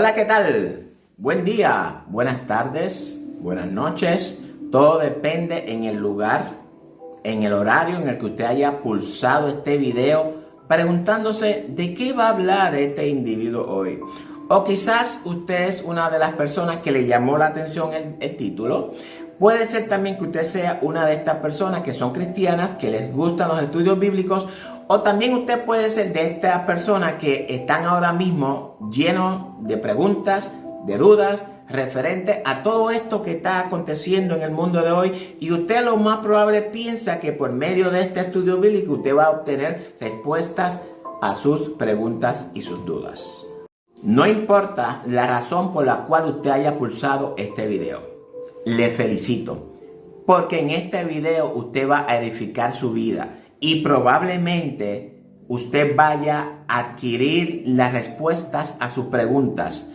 Hola, ¿qué tal? Buen día, buenas tardes, buenas noches. Todo depende en el lugar, en el horario en el que usted haya pulsado este video, preguntándose de qué va a hablar este individuo hoy. O quizás usted es una de las personas que le llamó la atención el título. Puede ser también que usted sea una de estas personas que son cristianas, que les gustan los estudios bíblicos, o también usted puede ser de estas personas que están ahora mismo llenos de preguntas, de dudas, referente a todo esto que está aconteciendo en el mundo de hoy, y usted lo más probable piensa que por medio de este estudio bíblico usted va a obtener respuestas a sus preguntas y sus dudas. No importa la razón por la cual usted haya pulsado este video. Le felicito, porque en este video usted va a edificar su vida y probablemente usted vaya a adquirir las respuestas a sus preguntas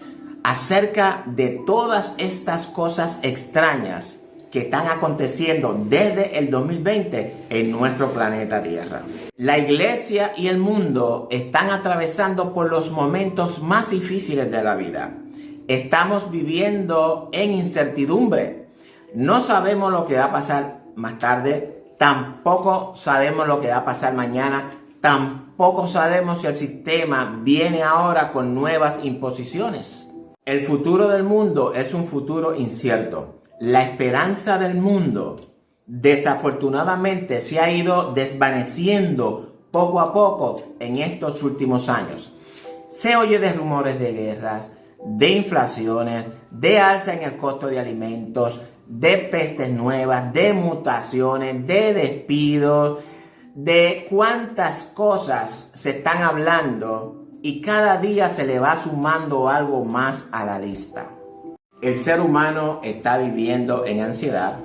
acerca de todas estas cosas extrañas que están aconteciendo desde el 2020 en nuestro planeta Tierra. La iglesia y el mundo están atravesando por los momentos más difíciles de la vida. Estamos viviendo en incertidumbre. No sabemos lo que va a pasar más tarde, tampoco sabemos lo que va a pasar mañana, tampoco sabemos si el sistema viene ahora con nuevas imposiciones. El futuro del mundo es un futuro incierto. La esperanza del mundo desafortunadamente se ha ido desvaneciendo poco a poco en estos últimos años. Se oye de rumores de guerras, de inflaciones, de alza en el costo de alimentos, de pestes nuevas, de mutaciones, de despidos, de cuántas cosas se están hablando, y cada día se le va sumando algo más a la lista. El ser humano está viviendo en ansiedad,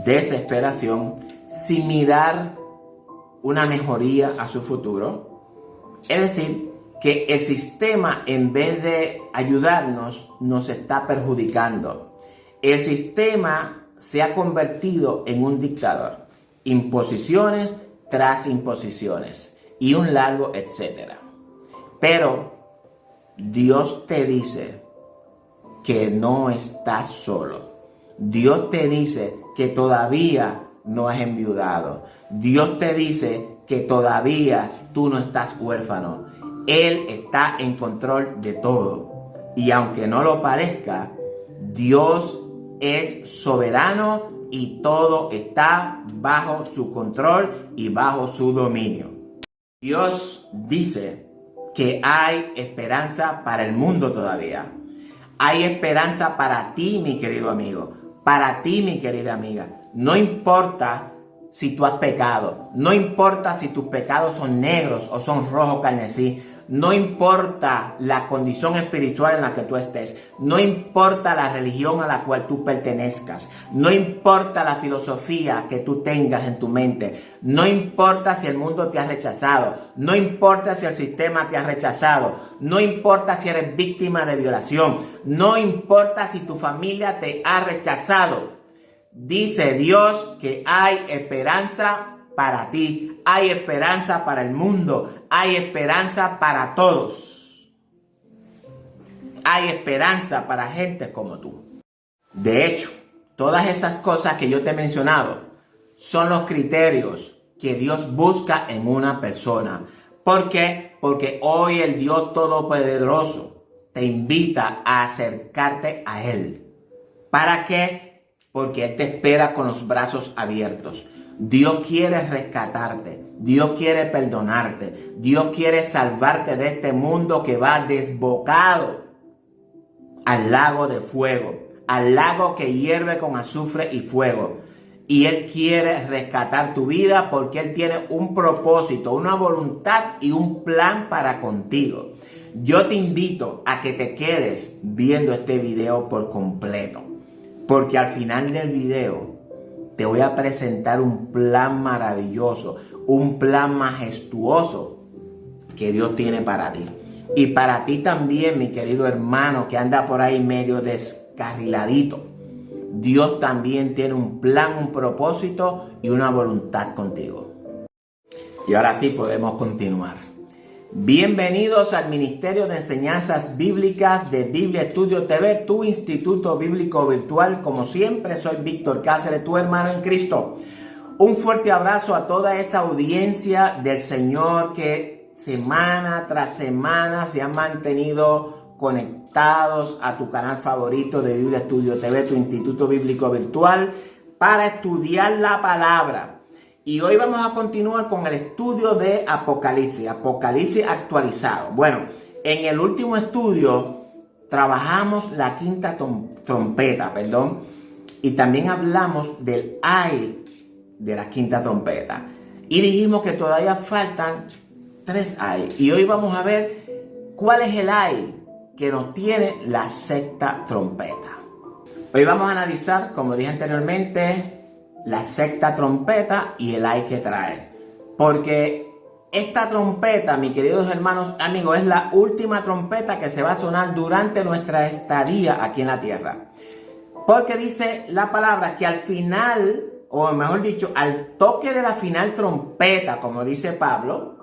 desesperación, sin mirar una mejoría a su futuro. Es decir, que el sistema, en vez de ayudarnos, nos está perjudicando. El sistema se ha convertido en un dictador. Imposiciones tras imposiciones y un largo etcétera. Pero Dios te dice que no estás solo. Dios te dice que todavía no has enviudado. Dios te dice que todavía tú no estás huérfano. Él está en control de todo. Y aunque no lo parezca, Dios es soberano y todo está bajo su control y bajo su dominio. Dios dice que hay esperanza para el mundo todavía. Hay esperanza para ti, mi querido amigo, para ti, mi querida amiga. No importa si tú has pecado, no importa si tus pecados son negros o son rojo carmesí, no importa la condición espiritual en la que tú estés, no importa la religión a la cual tú pertenezcas, no importa la filosofía que tú tengas en tu mente, no importa si el mundo te ha rechazado, no importa si el sistema te ha rechazado, no importa si eres víctima de violación, no importa si tu familia te ha rechazado. Dice Dios que hay esperanza para ti, hay esperanza para el mundo, hay esperanza para todos. Hay esperanza para gente como tú. De hecho, todas esas cosas que yo te he mencionado son los criterios que Dios busca en una persona. ¿Por qué? Porque hoy el Dios Todopoderoso te invita a acercarte a Él. ¿Para qué? Porque Él te espera con los brazos abiertos. Dios quiere rescatarte, Dios quiere perdonarte, Dios quiere salvarte de este mundo que va desbocado al lago de fuego, al lago que hierve con azufre y fuego. Y Él quiere rescatar tu vida porque Él tiene un propósito, una voluntad y un plan para contigo. Yo te invito a que te quedes viendo este video por completo, porque al final del video te voy a presentar un plan maravilloso, un plan majestuoso que Dios tiene para ti. Y para ti también, mi querido hermano que anda por ahí medio descarriladito. Dios también tiene un plan, un propósito y una voluntad contigo. Y ahora sí podemos continuar. Bienvenidos al Ministerio de Enseñanzas Bíblicas de Biblia Estudio TV, tu instituto bíblico virtual. Como siempre, soy Víctor Cáceres, tu hermano en Cristo. Un fuerte abrazo a toda esa audiencia del Señor que semana tras semana se han mantenido conectados a tu canal favorito de Biblia Estudio TV, tu instituto bíblico virtual, para estudiar la palabra. Y hoy vamos a continuar con el estudio de Apocalipsis actualizado. Bueno, en el último estudio trabajamos la quinta trompeta, y también hablamos del ay de la quinta trompeta. Y dijimos que todavía faltan 3 ay. Y hoy vamos a ver cuál es el ay que nos tiene la sexta trompeta. Hoy vamos a analizar, como dije anteriormente, la sexta trompeta y el ay que trae. Porque esta trompeta, mis queridos hermanos, amigos, es la última trompeta que se va a sonar durante nuestra estadía aquí en la tierra. Porque dice la palabra que al final, o mejor dicho, al toque de la final trompeta, como dice Pablo,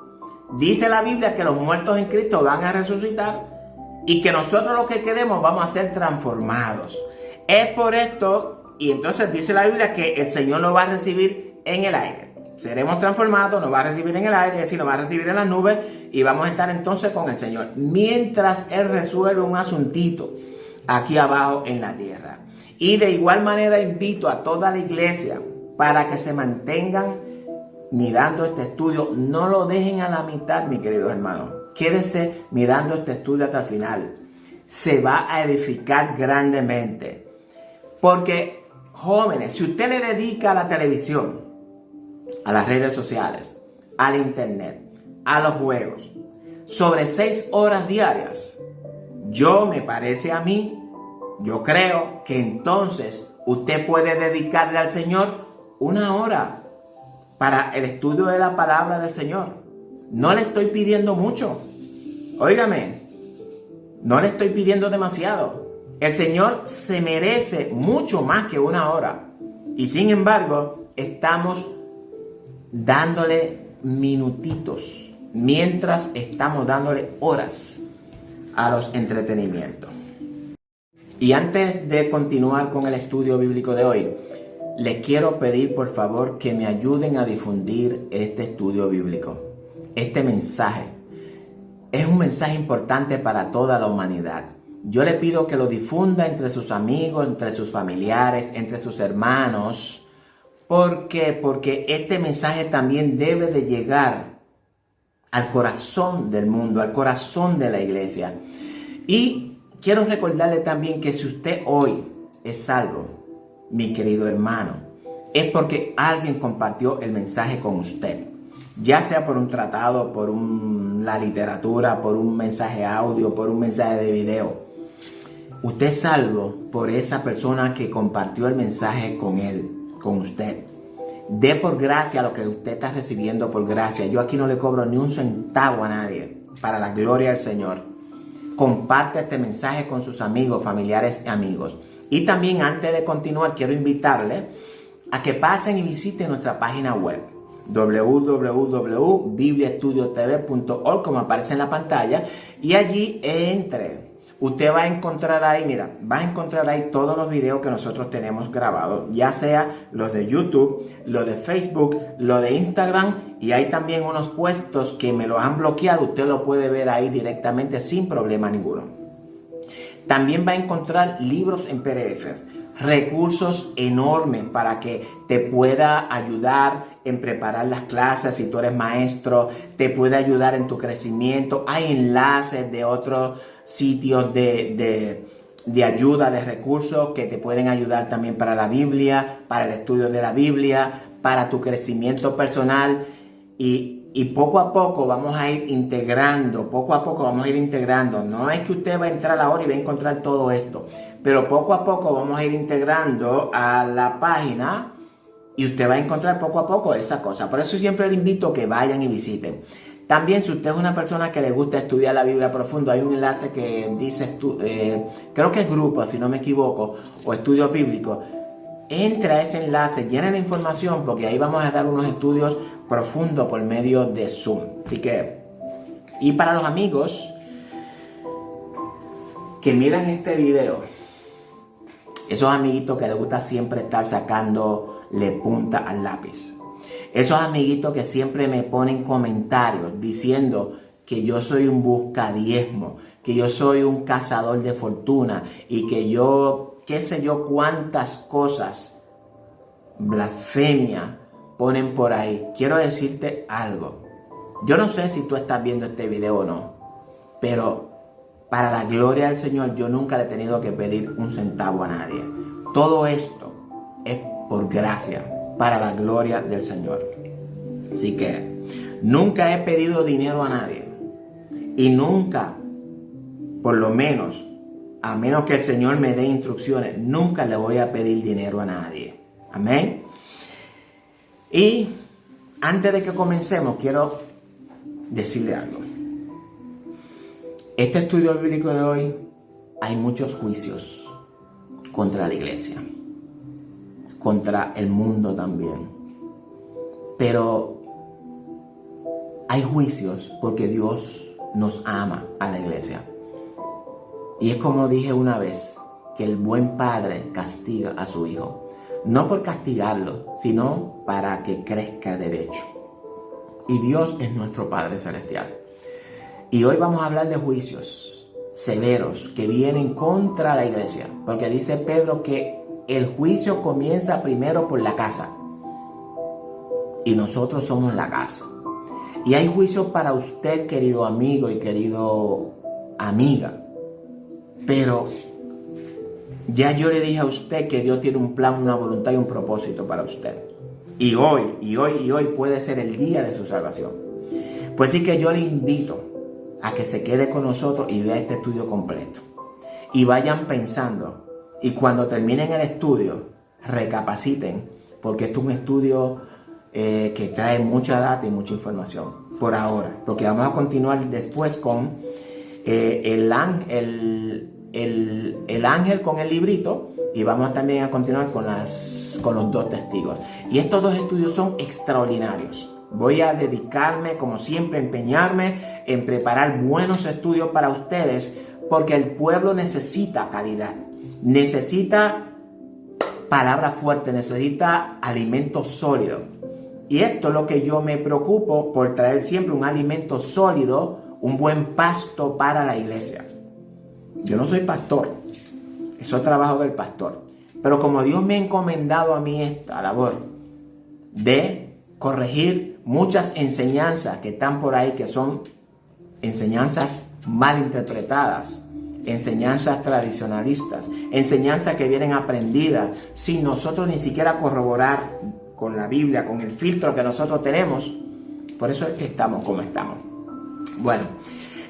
dice la Biblia que los muertos en Cristo van a resucitar y que nosotros los que quedemos vamos a ser transformados. Es por esto, y entonces dice la Biblia que el Señor nos va a recibir en el aire. Seremos transformados, nos va a recibir en el aire, es decir, nos va a recibir en las nubes y vamos a estar entonces con el Señor. Mientras Él resuelve un asuntito aquí abajo en la tierra. Y de igual manera invito a toda la iglesia para que se mantengan mirando este estudio. No lo dejen a la mitad, mis queridos hermanos. Quédese mirando este estudio hasta el final. Se va a edificar grandemente. Porque, jóvenes, si usted le dedica a la televisión, a las redes sociales, al internet, a los juegos, sobre 6 horas diarias, me parece a mí, yo creo que entonces usted puede dedicarle al Señor 1 hora para el estudio de la palabra del Señor. No le estoy pidiendo mucho. Óigame, no le estoy pidiendo demasiado. El Señor se merece mucho más que 1 hora. Y sin embargo, estamos dándole minutitos, mientras estamos dándole horas a los entretenimientos. Y antes de continuar con el estudio bíblico de hoy, les quiero pedir por favor que me ayuden a difundir este estudio bíblico. Este mensaje es un mensaje importante para toda la humanidad. Yo le pido que lo difunda entre sus amigos, entre sus familiares, entre sus hermanos. ¿Por qué? Porque este mensaje también debe de llegar al corazón del mundo, al corazón de la iglesia. Y quiero recordarle también que si usted hoy es salvo, mi querido hermano, es porque alguien compartió el mensaje con usted. Ya sea por un tratado, por la literatura, por un mensaje audio, por un mensaje de video. Usted es salvo por esa persona que compartió el mensaje con él, con usted. Dé por gracia lo que usted está recibiendo por gracia. Yo aquí no le cobro ni un centavo a nadie, para la gloria del Señor. Comparte este mensaje con sus amigos, familiares y amigos. Y también antes de continuar quiero invitarle a que pasen y visiten nuestra página web www.bibliaestudiotv.org, como aparece en la pantalla, y allí entre. Usted va a encontrar ahí, va a encontrar ahí todos los videos que nosotros tenemos grabados, ya sea los de YouTube, los de Facebook, los de Instagram, y hay también unos puestos que me los han bloqueado. Usted lo puede ver ahí directamente sin problema ninguno. También va a encontrar libros en PDFs, recursos enormes para que te pueda ayudar en preparar las clases si tú eres maestro, te puede ayudar en tu crecimiento. Hay enlaces de otros sitios de ayuda, de recursos que te pueden ayudar también para la Biblia, para el estudio de la Biblia, para tu crecimiento personal. Y poco a poco vamos a ir integrando, No es que usted va a entrar ahora y va a encontrar todo esto, pero poco a poco vamos a ir integrando a la página y usted va a encontrar poco a poco esa cosa. Por eso siempre le invito a que vayan y visiten. También, si usted es una persona que le gusta estudiar la Biblia profundo, hay un enlace que dice, creo que es grupo, si no me equivoco, o estudio bíblico. Entra a ese enlace, llena la información, porque ahí vamos a dar unos estudios profundos por medio de Zoom. Así que Y para los amigos que miran este video, esos amiguitos que les gusta siempre estar sacándole punta al lápiz, esos amiguitos que siempre me ponen comentarios diciendo que yo soy un buscadiezmo, que yo soy un cazador de fortuna y que yo, qué sé yo, cuántas cosas, blasfemia, ponen por ahí. Quiero decirte algo. Yo no sé si tú estás viendo este video o no, pero para la gloria del Señor yo nunca le he tenido que pedir un centavo a nadie. Todo esto es por gracia, para la gloria del Señor. Así que nunca he pedido dinero a nadie. Y nunca, por lo menos, a menos que el Señor me dé instrucciones, nunca le voy a pedir dinero a nadie. Amén. Y antes de que comencemos, quiero decirle algo. Este estudio bíblico de hoy, hay muchos juicios contra la iglesia, contra el mundo también. Pero hay juicios porque Dios nos ama a la iglesia. Y es como dije una vez, que el buen padre castiga a su hijo. No por castigarlo, sino para que crezca derecho. Y Dios es nuestro Padre Celestial. Y hoy vamos a hablar de juicios severos que vienen contra la iglesia. Porque dice Pedro que el juicio comienza primero por la casa. Y nosotros somos la casa. Y hay juicios para usted, querido amigo y querido amiga. Pero ya yo le dije a usted que Dios tiene un plan, una voluntad y un propósito para usted. Y hoy puede ser el día de su salvación. Pues sí que yo le invito a que se quede con nosotros y vea este estudio completo. Y vayan pensando. Y cuando terminen el estudio, recapaciten. Porque esto es un estudio que trae mucha data y mucha información por ahora, porque vamos a continuar después con el ángel con el librito, y vamos también a continuar con los dos testigos. Y estos dos estudios son extraordinarios. Voy a dedicarme, como siempre, empeñarme en preparar buenos estudios para ustedes, porque el pueblo necesita calidad, necesita palabras fuertes, necesita alimento sólido. Y esto es lo que yo me preocupo por traer siempre, un alimento sólido, un buen pasto para la iglesia. Yo no soy pastor, eso es trabajo del pastor. Pero como Dios me ha encomendado a mí esta labor de corregir muchas enseñanzas que están por ahí, que son enseñanzas mal interpretadas, enseñanzas tradicionalistas, enseñanzas que vienen aprendidas sin nosotros ni siquiera corroborar con la Biblia, con el filtro que nosotros tenemos. Por eso es que estamos como estamos. Bueno,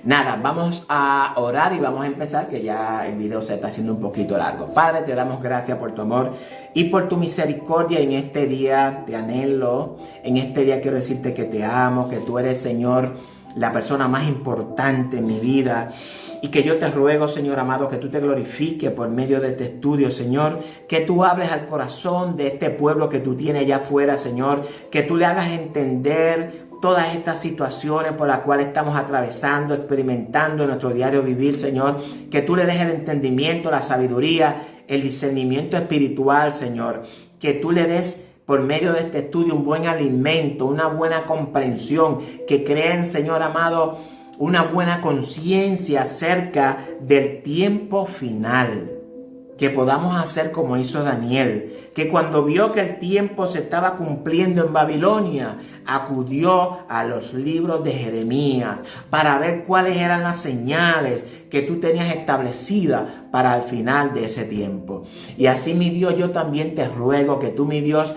nada, vamos a orar y vamos a empezar, que ya el video se está haciendo un poquito largo. Padre, te damos gracias por tu amor y por tu misericordia en este día. Te anhelo. En este día quiero decirte que te amo, que tú eres, Señor, la persona más importante en mi vida. Y que yo te ruego, Señor amado, que tú te glorifiques por medio de este estudio, Señor. Que tú hables al corazón de este pueblo que tú tienes allá afuera, Señor. Que tú le hagas entender todas estas situaciones por las cuales estamos atravesando, experimentando en nuestro diario vivir, Señor. Que tú le des el entendimiento, la sabiduría, el discernimiento espiritual, Señor. Que tú le des por medio de este estudio un buen alimento, una buena comprensión. Que creen, Señor amado, una buena conciencia acerca del tiempo final. Que podamos hacer como hizo Daniel, que cuando vio que el tiempo se estaba cumpliendo en Babilonia, acudió a los libros de Jeremías para ver cuáles eran las señales que tú tenías establecidas para el final de ese tiempo. Y así, mi Dios, yo también te ruego que tú, mi Dios,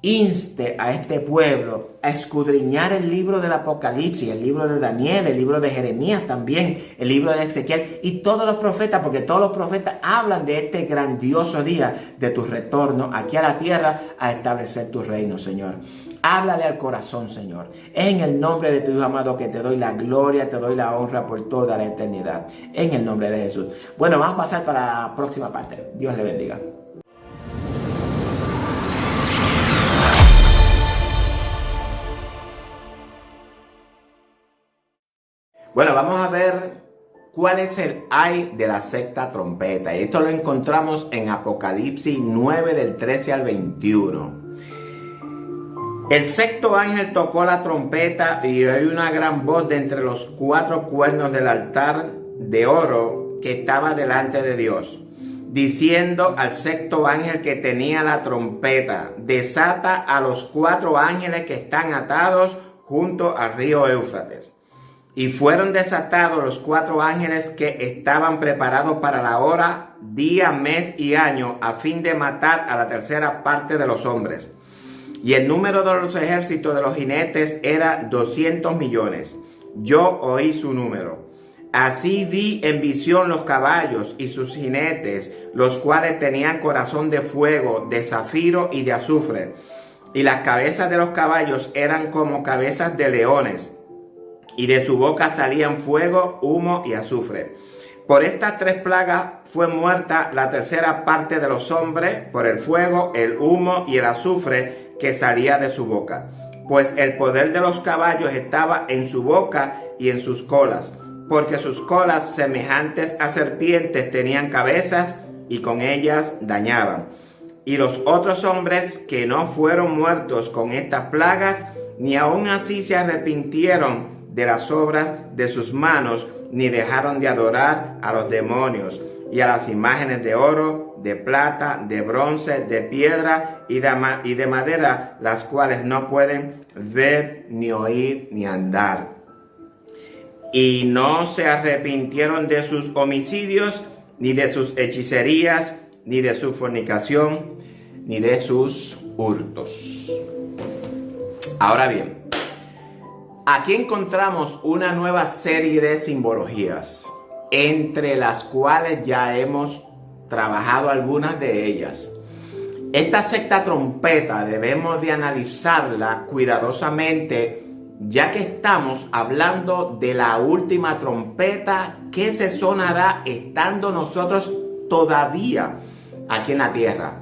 inste a este pueblo a escudriñar el libro del Apocalipsis, el libro de Daniel, el libro de Jeremías también, el libro de Ezequiel y todos los profetas, porque todos los profetas hablan de este grandioso día de tu retorno aquí a la tierra a establecer tu reino, Señor. Háblale al corazón, Señor. Es en el nombre de tu Hijo amado que te doy la gloria, te doy la honra por toda la eternidad. En el nombre de Jesús. Bueno, vamos a pasar para la próxima parte. Dios le bendiga. Bueno, vamos a ver cuál es el ay de la sexta trompeta. Y esto lo encontramos en Apocalipsis 9 del 13 al 21. El sexto ángel tocó la trompeta y oí una gran voz de entre los cuatro cuernos del altar de oro que estaba delante de Dios, diciendo al sexto ángel que tenía la trompeta: desata a los cuatro ángeles que están atados junto al río Éufrates. Y fueron desatados los cuatro ángeles que estaban preparados para la hora, día, mes y año, a fin de matar a la tercera parte de los hombres. Y el número de los ejércitos de los jinetes era 200 millones. Yo oí su número. Así vi en visión los caballos y sus jinetes, los cuales tenían corazón de fuego, de zafiro y de azufre. Y las cabezas de los caballos eran como cabezas de leones, y de su boca salían fuego, humo y azufre. Por estas tres plagas fue muerta la tercera parte de los hombres, por el fuego, el humo y el azufre que salía de su boca. Pues el poder de los caballos estaba en su boca y en sus colas, porque sus colas, semejantes a serpientes, tenían cabezas y con ellas dañaban. Y los otros hombres que no fueron muertos con estas plagas, ni aun así se arrepintieron de las obras de sus manos, ni dejaron de adorar a los demonios y a las imágenes de oro, de plata, de bronce, de piedra y de madera, las cuales no pueden ver, ni oír, ni andar. Y no se arrepintieron de sus homicidios, ni de sus hechicerías, ni de su fornicación, ni de sus hurtos. Ahora bien, aquí encontramos una nueva serie de simbologías, entre las cuales ya hemos trabajado algunas de ellas. Esta sexta trompeta debemos de analizarla cuidadosamente, ya que estamos hablando de la última trompeta que se sonará estando nosotros todavía aquí en la tierra.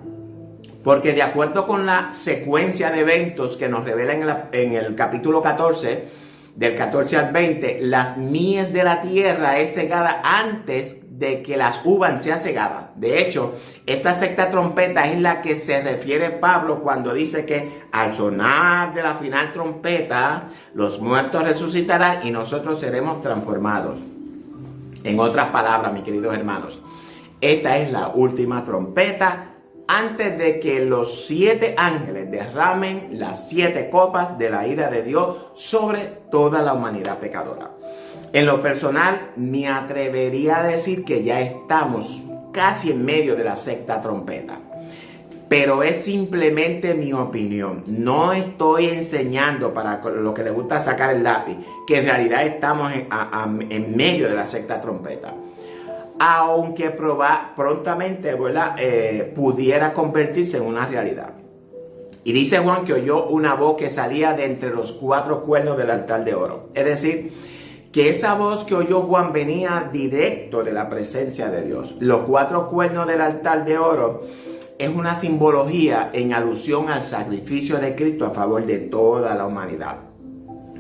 Porque de acuerdo con la secuencia de eventos que nos revela en el capítulo 14, del 14 al 20, las mies de la tierra es cegada antes de que las uvas sean cegadas. De hecho, esta sexta trompeta es la que se refiere Pablo cuando dice que al sonar de la final trompeta, los muertos resucitarán y nosotros seremos transformados. En otras palabras, mis queridos hermanos, esta es la última trompeta antes de que los 7 ángeles derramen las 7 copas de la ira de Dios sobre toda la humanidad pecadora. En lo personal, me atrevería a decir que ya estamos casi en medio de la sexta trompeta. Pero es simplemente mi opinión. No estoy enseñando, para lo que le gusta sacar el lápiz, que en realidad estamos en medio de la sexta trompeta. Aunque prontamente, ¿verdad? Pudiera convertirse en una realidad. Y dice Juan que oyó una voz que salía de entre los 4 cuernos del altar de oro. Es decir, que esa voz que oyó Juan venía directo de la presencia de Dios. Los 4 cuernos del altar de oro es una simbología en alusión al sacrificio de Cristo a favor de toda la humanidad.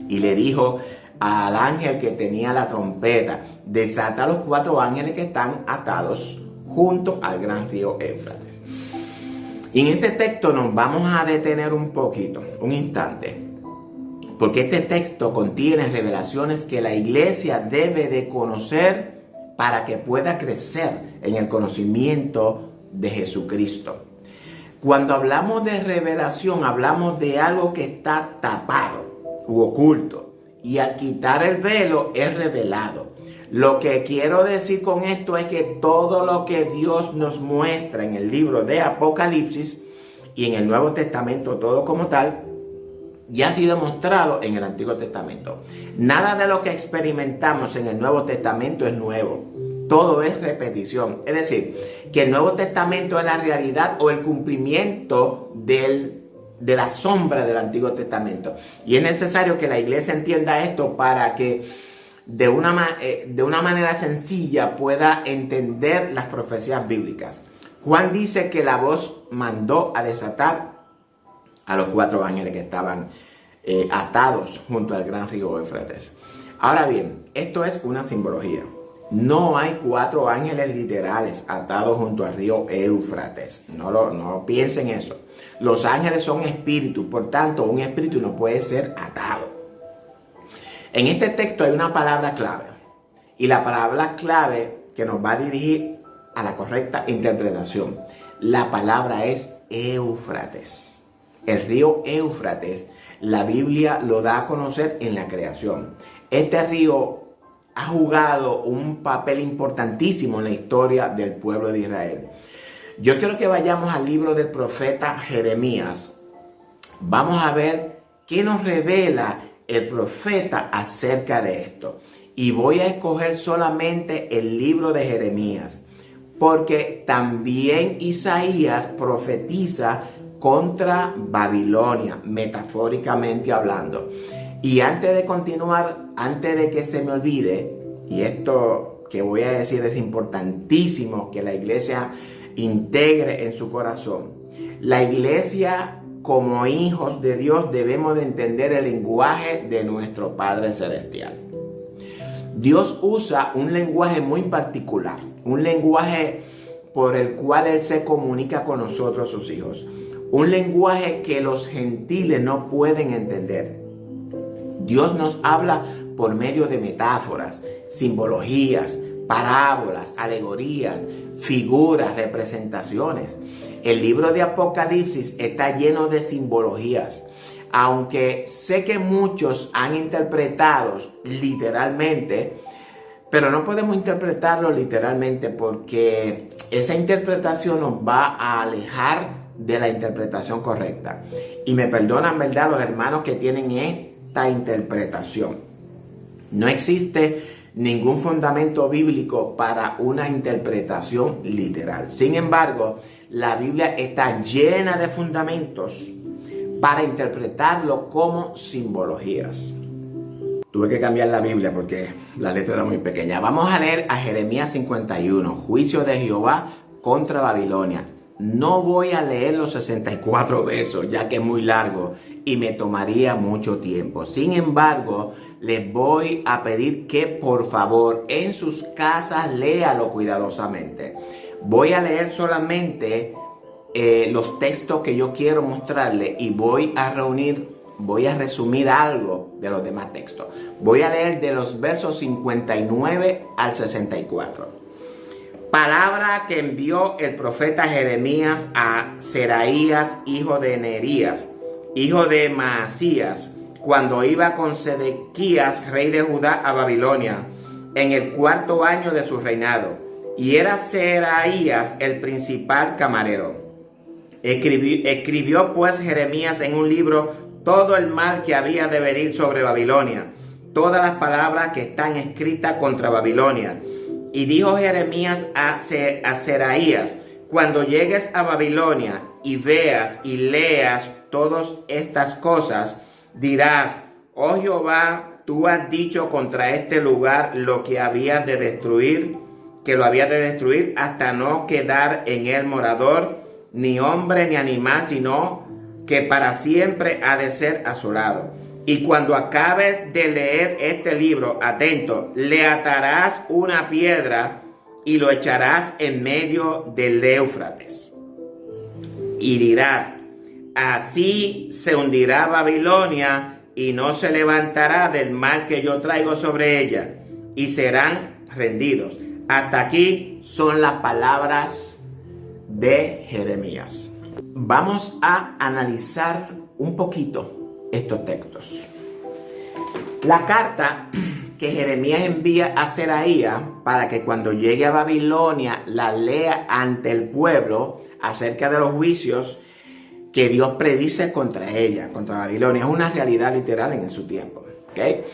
Y le dijo al ángel que tenía la trompeta: desata a los 4 ángeles que están atados junto al gran río Éufrates. Y en este texto nos vamos a detener un poquito, un instante, porque este texto contiene revelaciones que la iglesia debe de conocer para que pueda crecer en el conocimiento de Jesucristo. Cuando hablamos de revelación, hablamos de algo que está tapado u oculto, y al quitar el velo es revelado. Lo que quiero decir con esto es que todo lo que Dios nos muestra en el libro de Apocalipsis y en el Nuevo Testamento, todo como tal, ya ha sido mostrado en el Antiguo Testamento. Nada de lo que experimentamos en el Nuevo Testamento es nuevo. Todo es repetición. Es decir, que el Nuevo Testamento es la realidad o el cumplimiento de la sombra del Antiguo Testamento. Y es necesario que la iglesia entienda esto para que de una manera sencilla pueda entender las profecías bíblicas. Juan dice que la voz mandó a desatar a los 4 ángeles que estaban atados junto al gran río Éufrates. Ahora bien, esto es una simbología. No hay 4 ángeles literales atados junto al río Éufrates. No piensen eso. Los ángeles son espíritus, por tanto, un espíritu no puede ser atado. En este texto hay una palabra clave. Y la palabra clave que nos va a dirigir a la correcta interpretación. La palabra es Éufrates. El río Éufrates, la Biblia lo da a conocer en la creación. Este río ha jugado un papel importantísimo en la historia del pueblo de Israel. Yo quiero que vayamos al libro del profeta Jeremías. Vamos a ver qué nos revela el profeta acerca de esto. Y voy a escoger solamente el libro de Jeremías, porque también Isaías profetiza contra Babilonia, metafóricamente hablando. Y antes de continuar, antes de que se me olvide, y esto que voy a decir es importantísimo que la iglesia integre en su corazón. La iglesia, como hijos de Dios, debemos de entender el lenguaje de nuestro Padre Celestial. Dios usa un lenguaje muy particular, un lenguaje por el cual Él se comunica con nosotros, sus hijos. Un lenguaje que los gentiles no pueden entender. Dios nos habla por medio de metáforas, simbologías, parábolas, alegorías, figuras, representaciones. El libro de Apocalipsis está lleno de simbologías. Aunque sé que muchos han interpretado literalmente, pero no podemos interpretarlo literalmente porque esa interpretación nos va a alejar de la interpretación correcta. Y me perdonan, ¿verdad?, los hermanos que tienen esta interpretación. No existe ningún fundamento bíblico para una interpretación literal. Sin embargo, la Biblia está llena de fundamentos para interpretarlo como simbologías. Tuve que cambiar la Biblia porque la letra era muy pequeña. Vamos a leer a Jeremías 51, juicio de Jehová contra Babilonia. No voy a leer los 64 versos, ya que es muy largo y me tomaría mucho tiempo. Sin embargo, les voy a pedir que por favor en sus casas léalo cuidadosamente. Voy a leer solamente los textos que yo quiero mostrarles y voy a resumir algo de los demás textos. Voy a leer de los versos 59 al 64. Palabra que envió el profeta Jeremías a Seraías, hijo de Nerías, hijo de Maasías, cuando iba con Sedequías, rey de Judá, a Babilonia, en el 4º año de su reinado. Y era Seraías el principal camarero. Escribió pues Jeremías en un libro todo el mal que había de venir sobre Babilonia, todas las palabras que están escritas contra Babilonia. Y dijo Jeremías a Seraías: cuando llegues a Babilonia y veas y leas todas estas cosas, dirás: oh Jehová, tú has dicho contra este lugar lo que habías de destruir, que lo habías de destruir hasta no quedar en él morador, ni hombre ni animal, sino que para siempre ha de ser asolado. Y cuando acabes de leer este libro, atento, le atarás una piedra y lo echarás en medio del Éufrates. Y dirás: así se hundirá Babilonia y no se levantará del mal que yo traigo sobre ella, y serán rendidos. Hasta aquí son las palabras de Jeremías. Vamos a analizar un poquito estos textos. La carta que Jeremías envía a Seraías para que cuando llegue a Babilonia la lea ante el pueblo acerca de los juicios que Dios predice contra ella, contra Babilonia, es una realidad literal en su tiempo. ¿Okay?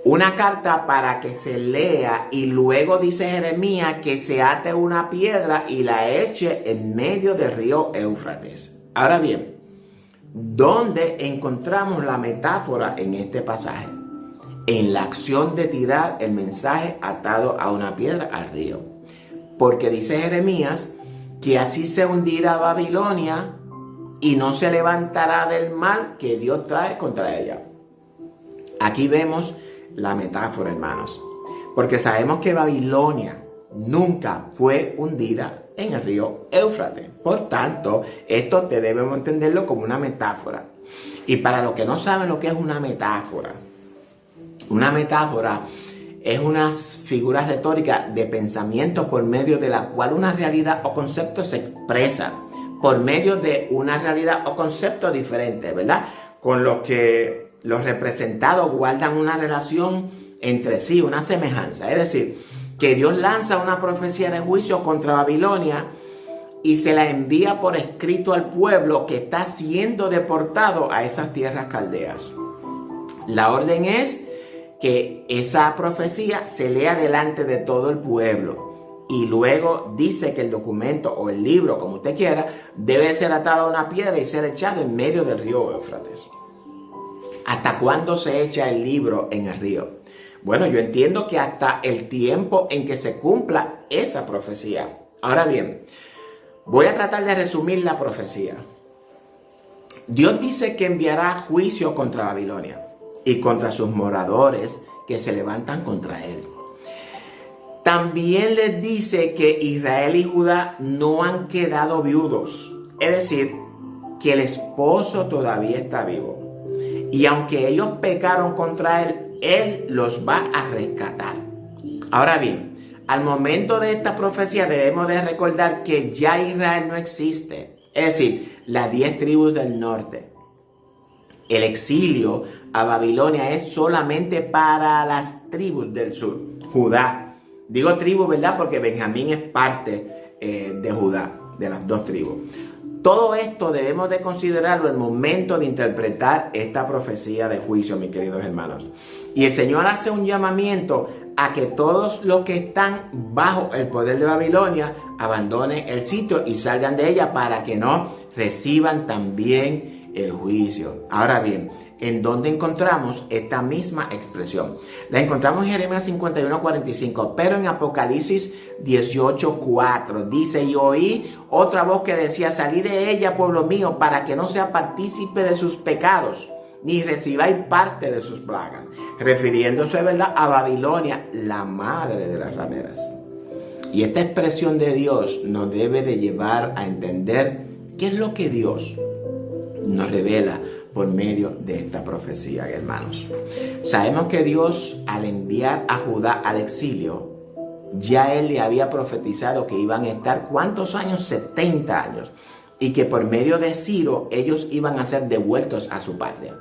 Una carta para que se lea y luego dice Jeremías que se ate una piedra y la eche en medio del río Éufrates. Ahora bien, ¿dónde encontramos la metáfora en este pasaje? En la acción de tirar el mensaje atado a una piedra al río. Porque dice Jeremías que así se hundirá Babilonia y no se levantará del mal que Dios trae contra ella. Aquí vemos la metáfora, hermanos, porque sabemos que Babilonia nunca fue hundida en el río Éufrates. Por tanto, esto debemos entenderlo como una metáfora. Y para los que no saben lo que es una metáfora es una figura retórica de pensamiento por medio de la cual una realidad o concepto se expresa por medio de una realidad o concepto diferente, ¿verdad? Con lo que los representados guardan una relación entre sí, una semejanza. Es decir, que Dios lanza una profecía de juicio contra Babilonia y se la envía por escrito al pueblo que está siendo deportado a esas tierras caldeas. La orden es que esa profecía se lea delante de todo el pueblo y luego dice que el documento o el libro, como usted quiera, debe ser atado a una piedra y ser echado en medio del río Éufrates. ¿Hasta cuándo se echa el libro en el río? Bueno, yo entiendo que hasta el tiempo en que se cumpla esa profecía. Ahora bien, voy a tratar de resumir la profecía. Dios dice que enviará juicio contra Babilonia y contra sus moradores que se levantan contra él. También les dice que Israel y Judá no han quedado viudos, es decir, que el esposo todavía está vivo. Y aunque ellos pecaron contra él, él los va a rescatar. Ahora bien, al momento de esta profecía debemos de recordar que ya Israel no existe, es decir, las 10 tribus del norte. El exilio a Babilonia es solamente para las tribus del sur, Judá. Digo tribu, ¿verdad? Porque Benjamín es parte de Judá, de las 2 tribus. Todo esto debemos de considerarlo en el momento de interpretar esta profecía de juicio, mis queridos hermanos. Y el Señor hace un llamamiento a que todos los que están bajo el poder de Babilonia abandonen el sitio y salgan de ella para que no reciban también el juicio. Ahora bien, ¿en dónde encontramos esta misma expresión? La encontramos en Jeremías 51:45, pero en Apocalipsis 18:4 dice: y oí otra voz que decía: salid de ella, pueblo mío, para que no sea partícipe de sus pecados, ni recibáis parte de sus plagas, refiriéndose, ¿verdad?, a Babilonia, la madre de las rameras. Y esta expresión de Dios nos debe de llevar a entender qué es lo que Dios nos revela por medio de esta profecía, hermanos. Sabemos que Dios, al enviar a Judá al exilio, ya Él le había profetizado que iban a estar, ¿cuántos años? 70 años. Y que por medio de Ciro ellos iban a ser devueltos a su patria.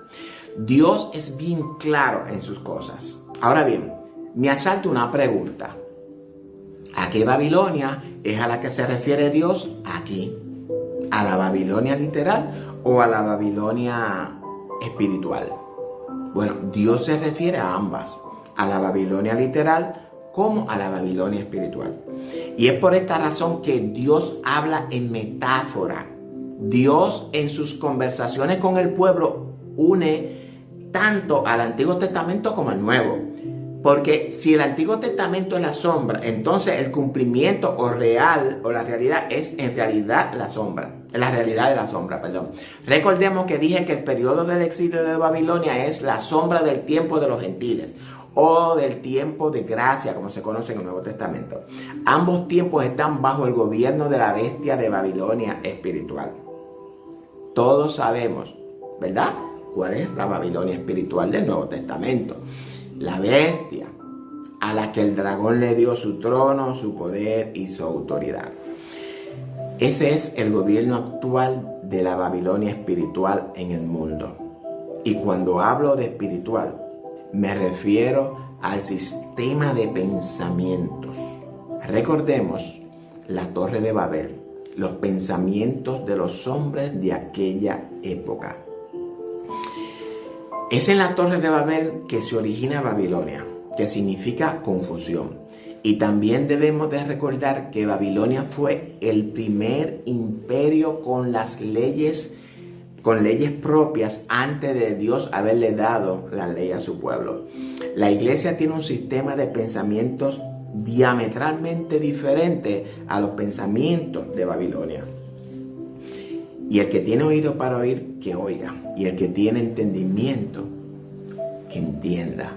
Dios es bien claro en sus cosas. Ahora bien, me asalta una pregunta. ¿A qué Babilonia es a la que se refiere Dios aquí? ¿A la Babilonia literal o a la Babilonia espiritual? Bueno, Dios se refiere a ambas, a la Babilonia literal como a la Babilonia espiritual. Y es por esta razón que Dios habla en metáfora. Dios en sus conversaciones con el pueblo une tanto al Antiguo Testamento como al Nuevo. Porque si el Antiguo Testamento es la sombra, entonces el cumplimiento o la realidad es en realidad la sombra. La realidad de la sombra, perdón. Recordemos que dije que el periodo del exilio de Babilonia es la sombra del tiempo de los gentiles o del tiempo de gracia, como se conoce en el Nuevo Testamento. Ambos tiempos están bajo el gobierno de la bestia de Babilonia espiritual. Todos sabemos, ¿verdad?, cuál es la Babilonia espiritual del Nuevo Testamento. La bestia a la que el dragón le dio su trono, su poder y su autoridad. Ese es el gobierno actual de la Babilonia espiritual en el mundo. Y cuando hablo de espiritual, me refiero al sistema de pensamientos. Recordemos la Torre de Babel, los pensamientos de los hombres de aquella época. Es en la Torre de Babel que se origina Babilonia, que significa confusión. Y también debemos de recordar que Babilonia fue el primer imperio con leyes propias antes de Dios haberle dado la ley a su pueblo. La iglesia tiene un sistema de pensamientos diametralmente diferente a los pensamientos de Babilonia. Y el que tiene oído para oír, que oiga. Y el que tiene entendimiento, entienda.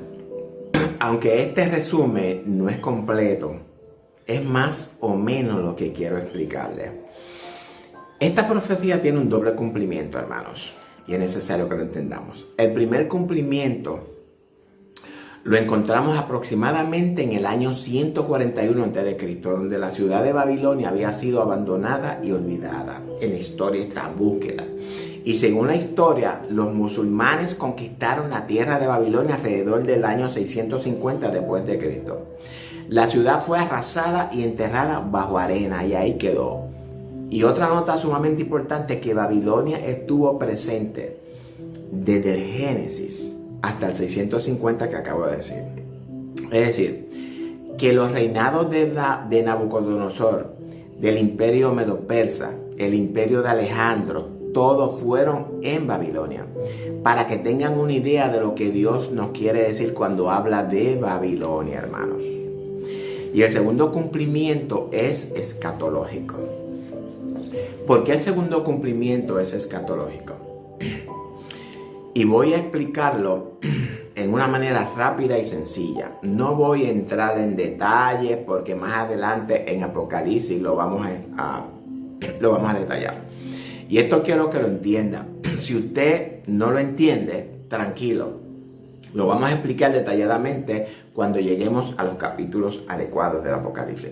Aunque este resumen no es completo, es más o menos lo que quiero explicarles. Esta profecía tiene un doble cumplimiento, hermanos, y es necesario que lo entendamos. El primer cumplimiento lo encontramos aproximadamente en el año 141 a.C., donde la ciudad de Babilonia había sido abandonada y olvidada. En la historia está, búsquela. Y según la historia, los musulmanes conquistaron la tierra de Babilonia alrededor del año 650 después de Cristo. La ciudad fue arrasada y enterrada bajo arena y ahí quedó. Y otra nota sumamente importante es que Babilonia estuvo presente desde el Génesis hasta el 650 que acabo de decir. Es decir, que los reinados de Nabucodonosor, del imperio medo-persa, el imperio de Alejandro, todos fueron en Babilonia. Para que tengan una idea de lo que Dios nos quiere decir cuando habla de Babilonia, hermanos. Y el segundo cumplimiento es escatológico. ¿Por qué el segundo cumplimiento es escatológico? Y voy a explicarlo en una manera rápida y sencilla. No voy a entrar en detalles porque más adelante en Apocalipsis lo vamos a detallar. Y esto quiero que lo entienda. Si usted no lo entiende, tranquilo. Lo vamos a explicar detalladamente cuando lleguemos a los capítulos adecuados del Apocalipsis.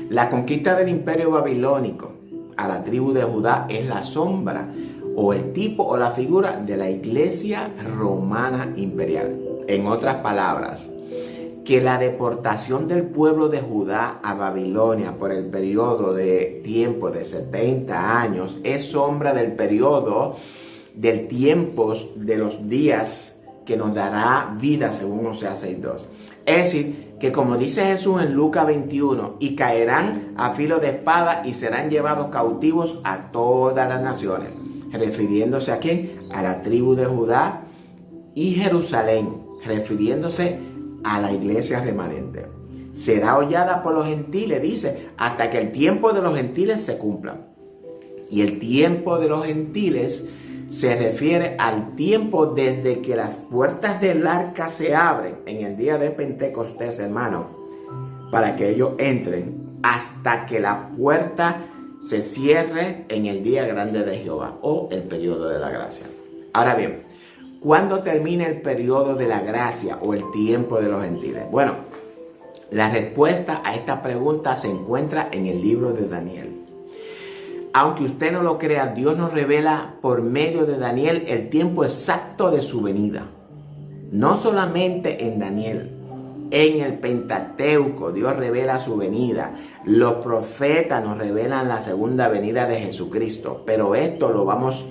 La conquista del imperio babilónico a la tribu de Judá es la sombra o el tipo o la figura de la iglesia romana imperial. En otras palabras, que la deportación del pueblo de Judá a Babilonia por el periodo de tiempo de 70 años es sombra del periodo del tiempo de los días que nos dará vida según Oseas 6:2. Es decir, que como dice Jesús en Lucas 21, y caerán a filo de espada y serán llevados cautivos a todas las naciones. Refiriéndose a quién? A la tribu de Judá y Jerusalén, refiriéndose a la iglesia remanente. Será hollada por los gentiles, dice, hasta que el tiempo de los gentiles se cumpla. Y el tiempo de los gentiles se refiere al tiempo desde que las puertas del arca se abren en el día de Pentecostés, hermano, para que ellos entren, hasta que la puerta se cierre en el día grande de Jehová o el periodo de la gracia. Ahora bien, ¿cuándo termina el periodo de la gracia o el tiempo de los gentiles? Bueno, la respuesta a esta pregunta se encuentra en el libro de Daniel. Aunque usted no lo crea, Dios nos revela por medio de Daniel el tiempo exacto de su venida. No solamente en Daniel, en el Pentateuco Dios revela su venida. Los profetas nos revelan la segunda venida de Jesucristo. Pero esto lo vamos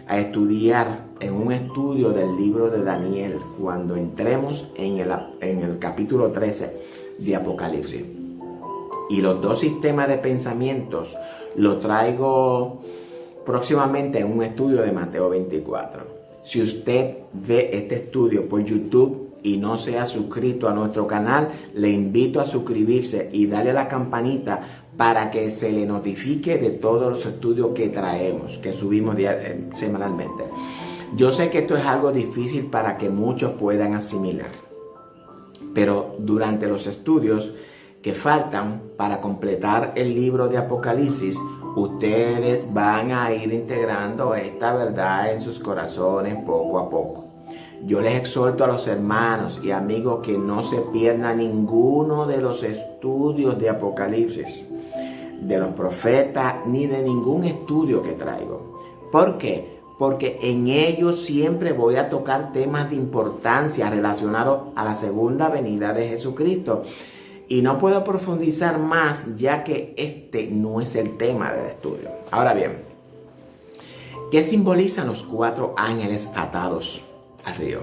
a estudiar en un estudio del libro de Daniel cuando entremos en el capítulo 13 de Apocalipsis. Y los dos sistemas de pensamientos lo traigo próximamente en un estudio de Mateo 24. Si usted ve este estudio por YouTube y no se ha suscrito a nuestro canal, le invito a suscribirse y darle a la campanita para que se le notifique de todos los estudios que traemos, que subimos semanalmente. Yo sé que esto es algo difícil para que muchos puedan asimilar, pero durante los estudios que faltan para completar el libro de Apocalipsis, ustedes van a ir integrando esta verdad en sus corazones poco a poco. Yo les exhorto a los hermanos y amigos que no se pierdan ninguno de los estudios de Apocalipsis, de los profetas, ni de ningún estudio que traigo. ¿Por qué? Porque en ellos siempre voy a tocar temas de importancia relacionados a la segunda venida de Jesucristo. Y no puedo profundizar más ya que este no es el tema del estudio. Ahora bien, ¿qué simbolizan los 4 ángeles atados al río?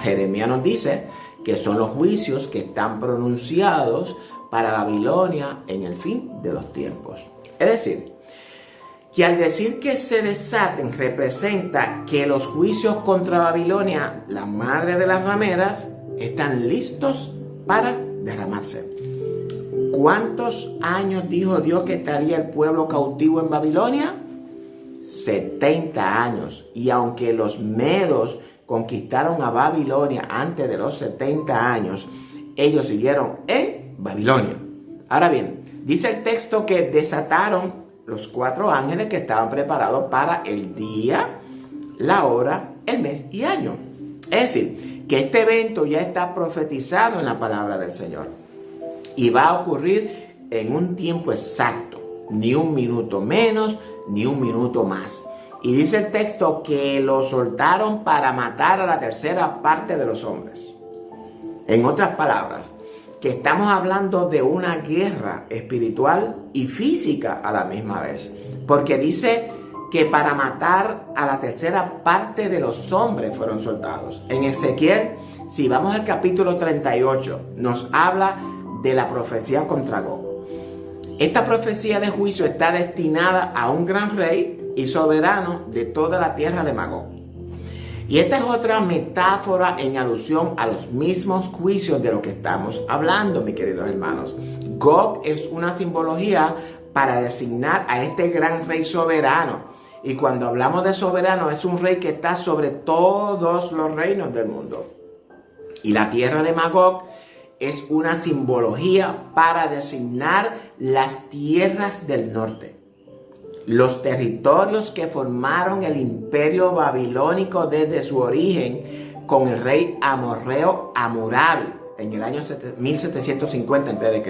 Jeremías nos dice que son los juicios que están pronunciados para Babilonia en el fin de los tiempos. Es decir, que al decir que se desaten representa que los juicios contra Babilonia, la madre de las rameras, están listos para derramarse. ¿Cuántos años dijo Dios que estaría el pueblo cautivo en Babilonia? 70 años. Y aunque los medos conquistaron a Babilonia antes de los 70 años, ellos siguieron en Babilonia. Ahora bien, dice el texto que desataron los 4 ángeles que estaban preparados para el día, la hora, el mes y año. Es decir, que este evento ya está profetizado en la palabra del Señor y va a ocurrir en un tiempo exacto, ni un minuto menos, ni un minuto más. Y dice el texto que lo soltaron para matar a la tercera parte de los hombres. En otras palabras, que estamos hablando de una guerra espiritual y física a la misma vez. Porque dice que para matar a la tercera parte de los hombres fueron soltados. En Ezequiel, si vamos al capítulo 38, nos habla de la profecía contra Gog. Esta profecía de juicio está destinada a un gran rey y soberano de toda la tierra de Magog. Y esta es otra metáfora en alusión a los mismos juicios de lo que estamos hablando, mis queridos hermanos. Gog es una simbología para designar a este gran rey soberano. Y cuando hablamos de soberano, es un rey que está sobre todos los reinos del mundo. Y la tierra de Magog es una simbología para designar las tierras del norte. Los territorios que formaron el imperio babilónico desde su origen con el rey amorreo Hammurabi en el año 1750 a.C.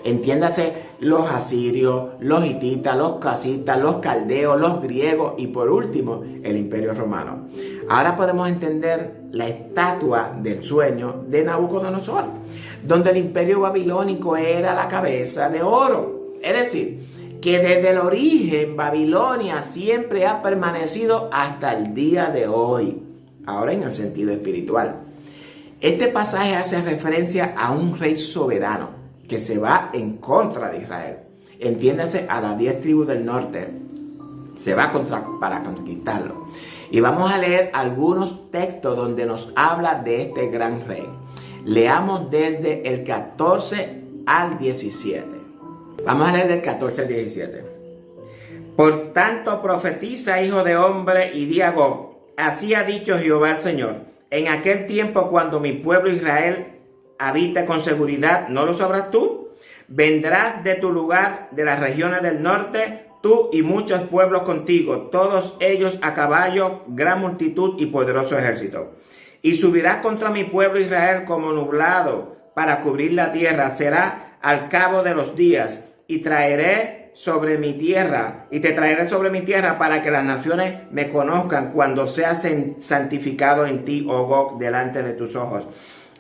Entiéndase, los asirios, los hititas, los casitas, los caldeos, los griegos y por último el imperio romano. Ahora podemos entender la estatua del sueño de Nabucodonosor, donde el imperio babilónico era la cabeza de oro. Es decir, que desde el origen Babilonia siempre ha permanecido hasta el día de hoy. Ahora en el sentido espiritual. Este pasaje hace referencia a un rey soberano que se va en contra de Israel. Entiéndase, a las 10 tribus del norte. Se va para conquistarlo. Y vamos a leer algunos textos donde nos habla de este gran rey. Leamos desde el 14 al 17. Vamos a leer del 14 al 17. Por tanto profetiza, hijo de hombre, y di a Gog: así ha dicho Jehová el Señor. En aquel tiempo, cuando mi pueblo Israel habita con seguridad, ¿no lo sabrás tú? Vendrás de tu lugar, de las regiones del norte, tú y muchos pueblos contigo, todos ellos a caballo, gran multitud y poderoso ejército. Y subirás contra mi pueblo Israel como nublado para cubrir la tierra. Será al cabo de los días, y te traeré sobre mi tierra para que las naciones me conozcan cuando sea santificado en ti, oh Gog, delante de tus ojos.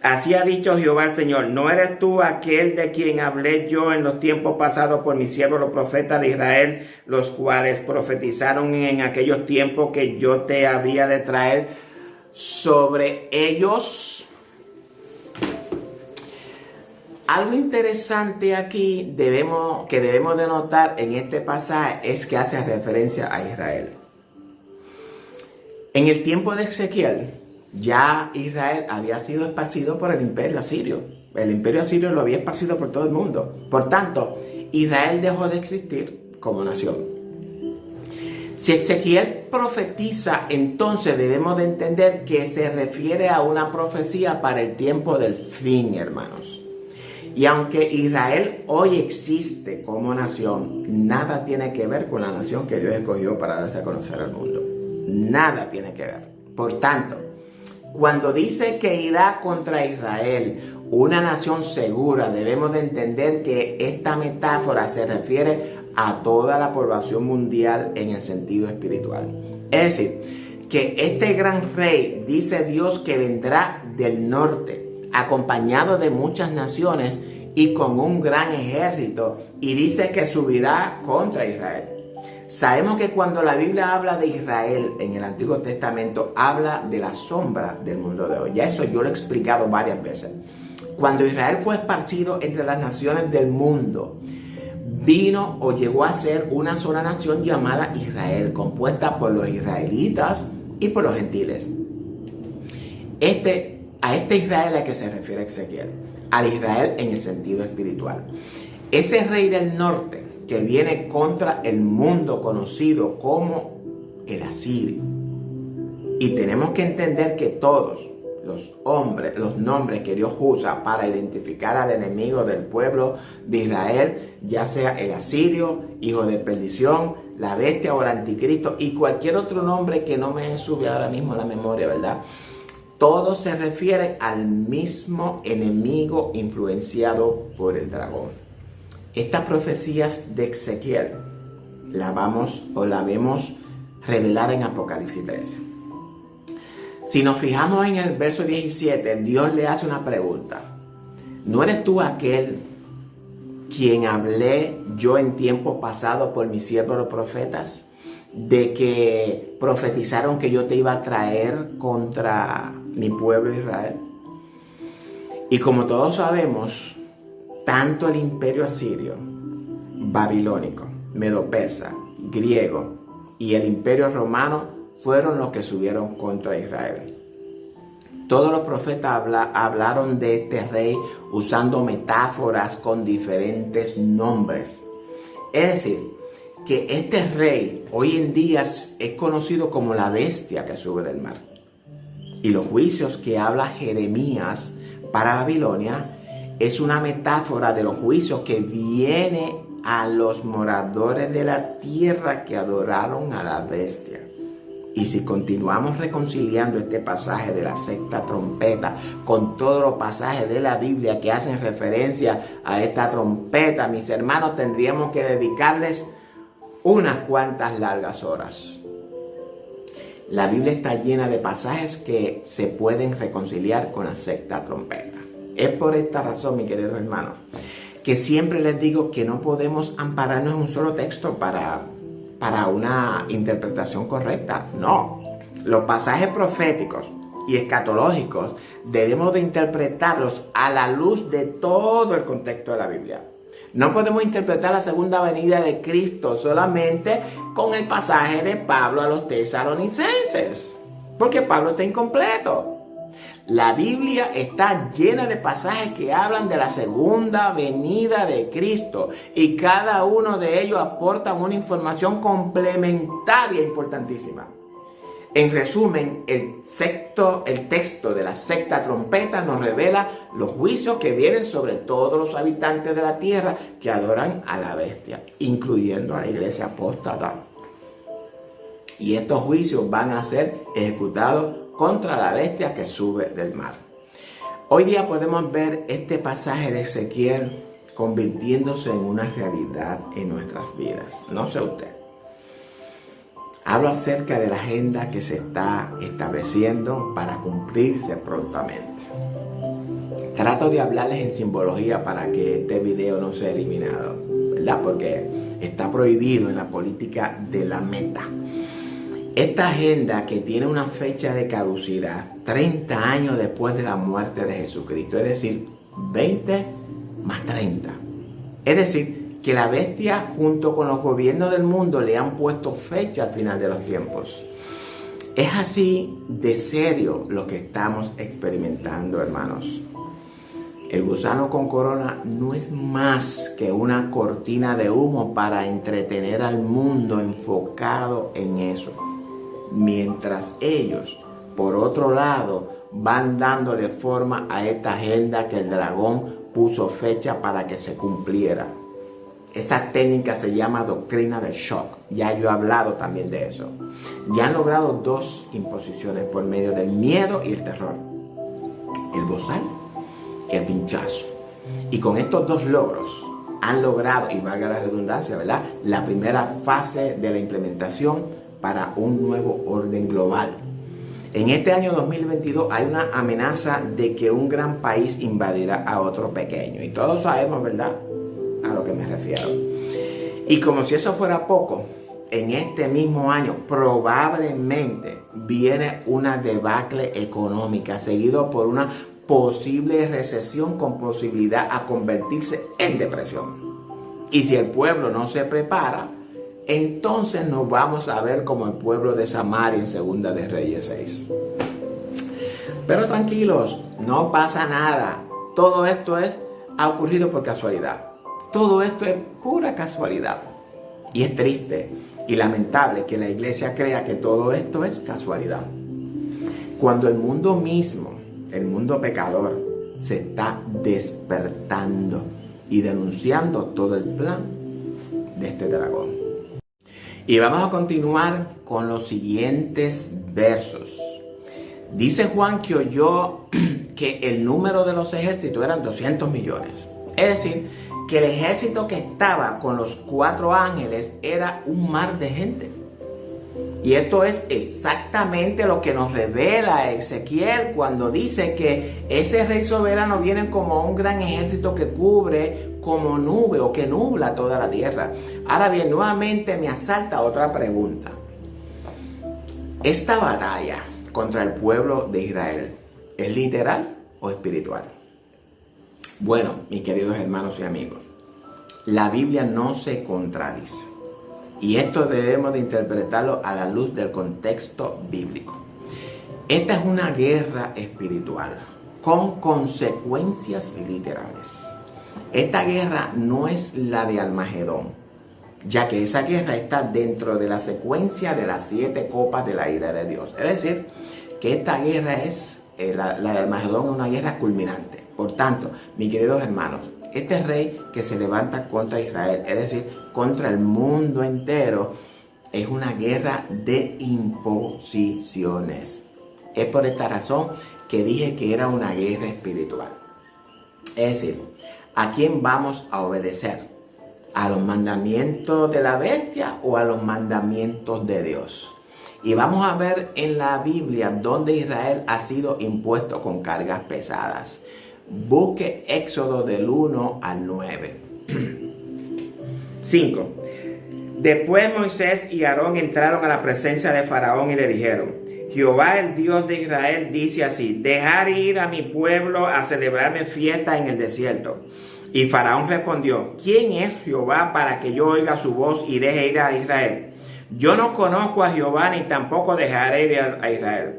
Así ha dicho Jehová el Señor: ¿no eres tú aquel de quien hablé yo en los tiempos pasados por mis siervos los profetas de Israel, los cuales profetizaron en aquellos tiempos que yo te había de traer sobre ellos? Algo interesante aquí que debemos de notar en este pasaje es que hace referencia a Israel. En el tiempo de Ezequiel, ya Israel había sido esparcido por el imperio asirio. El imperio asirio lo había esparcido por todo el mundo. Por tanto, Israel dejó de existir como nación. Si Ezequiel profetiza, entonces debemos de entender que se refiere a una profecía para el tiempo del fin, hermanos. Y aunque Israel hoy existe como nación, nada tiene que ver con la nación que Dios escogió para darse a conocer al mundo. Nada tiene que ver. Por tanto, cuando dice que irá contra Israel, una nación segura, debemos de entender que esta metáfora se refiere a toda la población mundial en el sentido espiritual. Es decir, que este gran rey, dice Dios, que vendrá del norte, acompañado de muchas naciones y con un gran ejército, y dice que subirá contra Israel. Sabemos que cuando la Biblia habla de Israel en el Antiguo Testamento, habla de la sombra del mundo de hoy. Ya eso yo lo he explicado varias veces. Cuando Israel fue esparcido entre las naciones del mundo, vino o llegó a ser una sola nación llamada Israel, compuesta por los israelitas y por los gentiles. A este Israel a que se refiere Ezequiel, al Israel en el sentido espiritual. Ese rey del norte que viene contra el mundo conocido como el asirio. Y tenemos que entender que todos los nombres que Dios usa para identificar al enemigo del pueblo de Israel, ya sea el asirio, hijo de perdición, la bestia o el anticristo y cualquier otro nombre que no me sube ahora mismo a la memoria, ¿verdad? Todo se refiere al mismo enemigo influenciado por el dragón. Estas profecías de Ezequiel la vemos revelada en Apocalipsis 13. Si nos fijamos en el verso 17, Dios le hace una pregunta. ¿No eres tú aquel quien hablé yo en tiempo pasado por mis siervos los profetas? De que profetizaron que yo te iba a traer contra mi pueblo Israel. Y como todos sabemos, tanto el imperio asirio, babilónico, medo-persa, griego y el imperio romano fueron los que subieron contra Israel. Todos los profetas hablaron de este rey usando metáforas con diferentes nombres. Es decir, que este rey hoy en día es conocido como la bestia que sube del mar. Y los juicios que habla Jeremías para Babilonia es una metáfora de los juicios que viene a los moradores de la tierra que adoraron a la bestia. Y si continuamos reconciliando este pasaje de la sexta trompeta con todos los pasajes de la Biblia que hacen referencia a esta trompeta, mis hermanos, tendríamos que dedicarles unas cuantas largas horas. La Biblia está llena de pasajes que se pueden reconciliar con la sexta trompeta. Es por esta razón, mis queridos hermanos, que siempre les digo que no podemos ampararnos en un solo texto para una interpretación correcta. No, los pasajes proféticos y escatológicos debemos de interpretarlos a la luz de todo el contexto de la Biblia. No podemos interpretar la segunda venida de Cristo solamente con el pasaje de Pablo a los tesalonicenses, porque Pablo está incompleto. La Biblia está llena de pasajes que hablan de la segunda venida de Cristo y cada uno de ellos aporta una información complementaria importantísima. En resumen, el texto de la sexta trompeta nos revela los juicios que vienen sobre todos los habitantes de la tierra que adoran a la bestia, incluyendo a la iglesia apóstata. Y estos juicios van a ser ejecutados contra la bestia que sube del mar. Hoy día podemos ver este pasaje de Ezequiel convirtiéndose en una realidad en nuestras vidas. No sé usted. Hablo acerca de la agenda que se está estableciendo para cumplirse prontamente. Trato de hablarles en simbología para que este video no sea eliminado, ¿verdad? Porque está prohibido en la política de la Meta. Esta agenda que tiene una fecha de caducidad 30 años después de la muerte de Jesucristo, es decir, 20 más 30. Es decir, que la bestia junto con los gobiernos del mundo le han puesto fecha al final de los tiempos. Es así de serio lo que estamos experimentando, hermanos. El gusano con corona no es más que una cortina de humo para entretener al mundo enfocado en eso. Mientras ellos, por otro lado, van dándole forma a esta agenda que el dragón puso fecha para que se cumpliera. Esa técnica se llama doctrina del shock. Ya yo he hablado también de eso. Ya han logrado dos imposiciones por medio del miedo y el terror. El bozal y el pinchazo. Y con estos dos logros han logrado, y valga la redundancia, ¿verdad?, la primera fase de la implementación para un nuevo orden global. En este año 2022 hay una amenaza de que un gran país invadirá a otro pequeño. Y todos sabemos, ¿verdad?, a lo que me refiero. Y como si eso fuera poco, en este mismo año probablemente viene una debacle económica seguido por una posible recesión con posibilidad a convertirse en depresión. Y si el pueblo no se prepara, entonces nos vamos a ver como el pueblo de Samaria en Segunda de Reyes 6. Pero tranquilos, no pasa nada. Todo esto ha ocurrido por casualidad. Todo esto es pura casualidad. Y es triste y lamentable que la iglesia crea que todo esto es casualidad. Cuando el mundo mismo, el mundo pecador, se está despertando y denunciando todo el plan de este dragón. Y vamos a continuar con los siguientes versos. Dice Juan que oyó que el número de los ejércitos eran 200 millones. Es decir, que el ejército que estaba con los 4 ángeles era un mar de gente. Y esto es exactamente lo que nos revela Ezequiel cuando dice que ese rey soberano viene como un gran ejército que cubre como nube o que nubla toda la tierra. Ahora bien, nuevamente me asalta otra pregunta. ¿Esta batalla contra el pueblo de Israel es literal o espiritual? Bueno, mis queridos hermanos y amigos, la Biblia no se contradice. Y esto debemos de interpretarlo a la luz del contexto bíblico. Esta es una guerra espiritual con consecuencias literales. Esta guerra no es la de Armagedón, ya que esa guerra está dentro de la secuencia de las 7 copas de la ira de Dios. Es decir, que esta guerra es, la de Armagedón es una guerra culminante. Por tanto, mis queridos hermanos, este rey que se levanta contra Israel, es decir, contra el mundo entero, es una guerra de imposiciones. Es por esta razón que dije que era una guerra espiritual. Es decir, ¿a quién vamos a obedecer? ¿A los mandamientos de la bestia o a los mandamientos de Dios? Y vamos a ver en la Biblia donde Israel ha sido impuesto con cargas pesadas. Busque Éxodo del 1 al 9. 5. Después Moisés y Aarón entraron a la presencia de Faraón y le dijeron: Jehová, el Dios de Israel, dice así: dejar ir a mi pueblo a celebrarme fiesta en el desierto. Y Faraón respondió: ¿quién es Jehová para que yo oiga su voz y deje ir a Israel? Yo no conozco a Jehová, ni tampoco dejaré ir a Israel.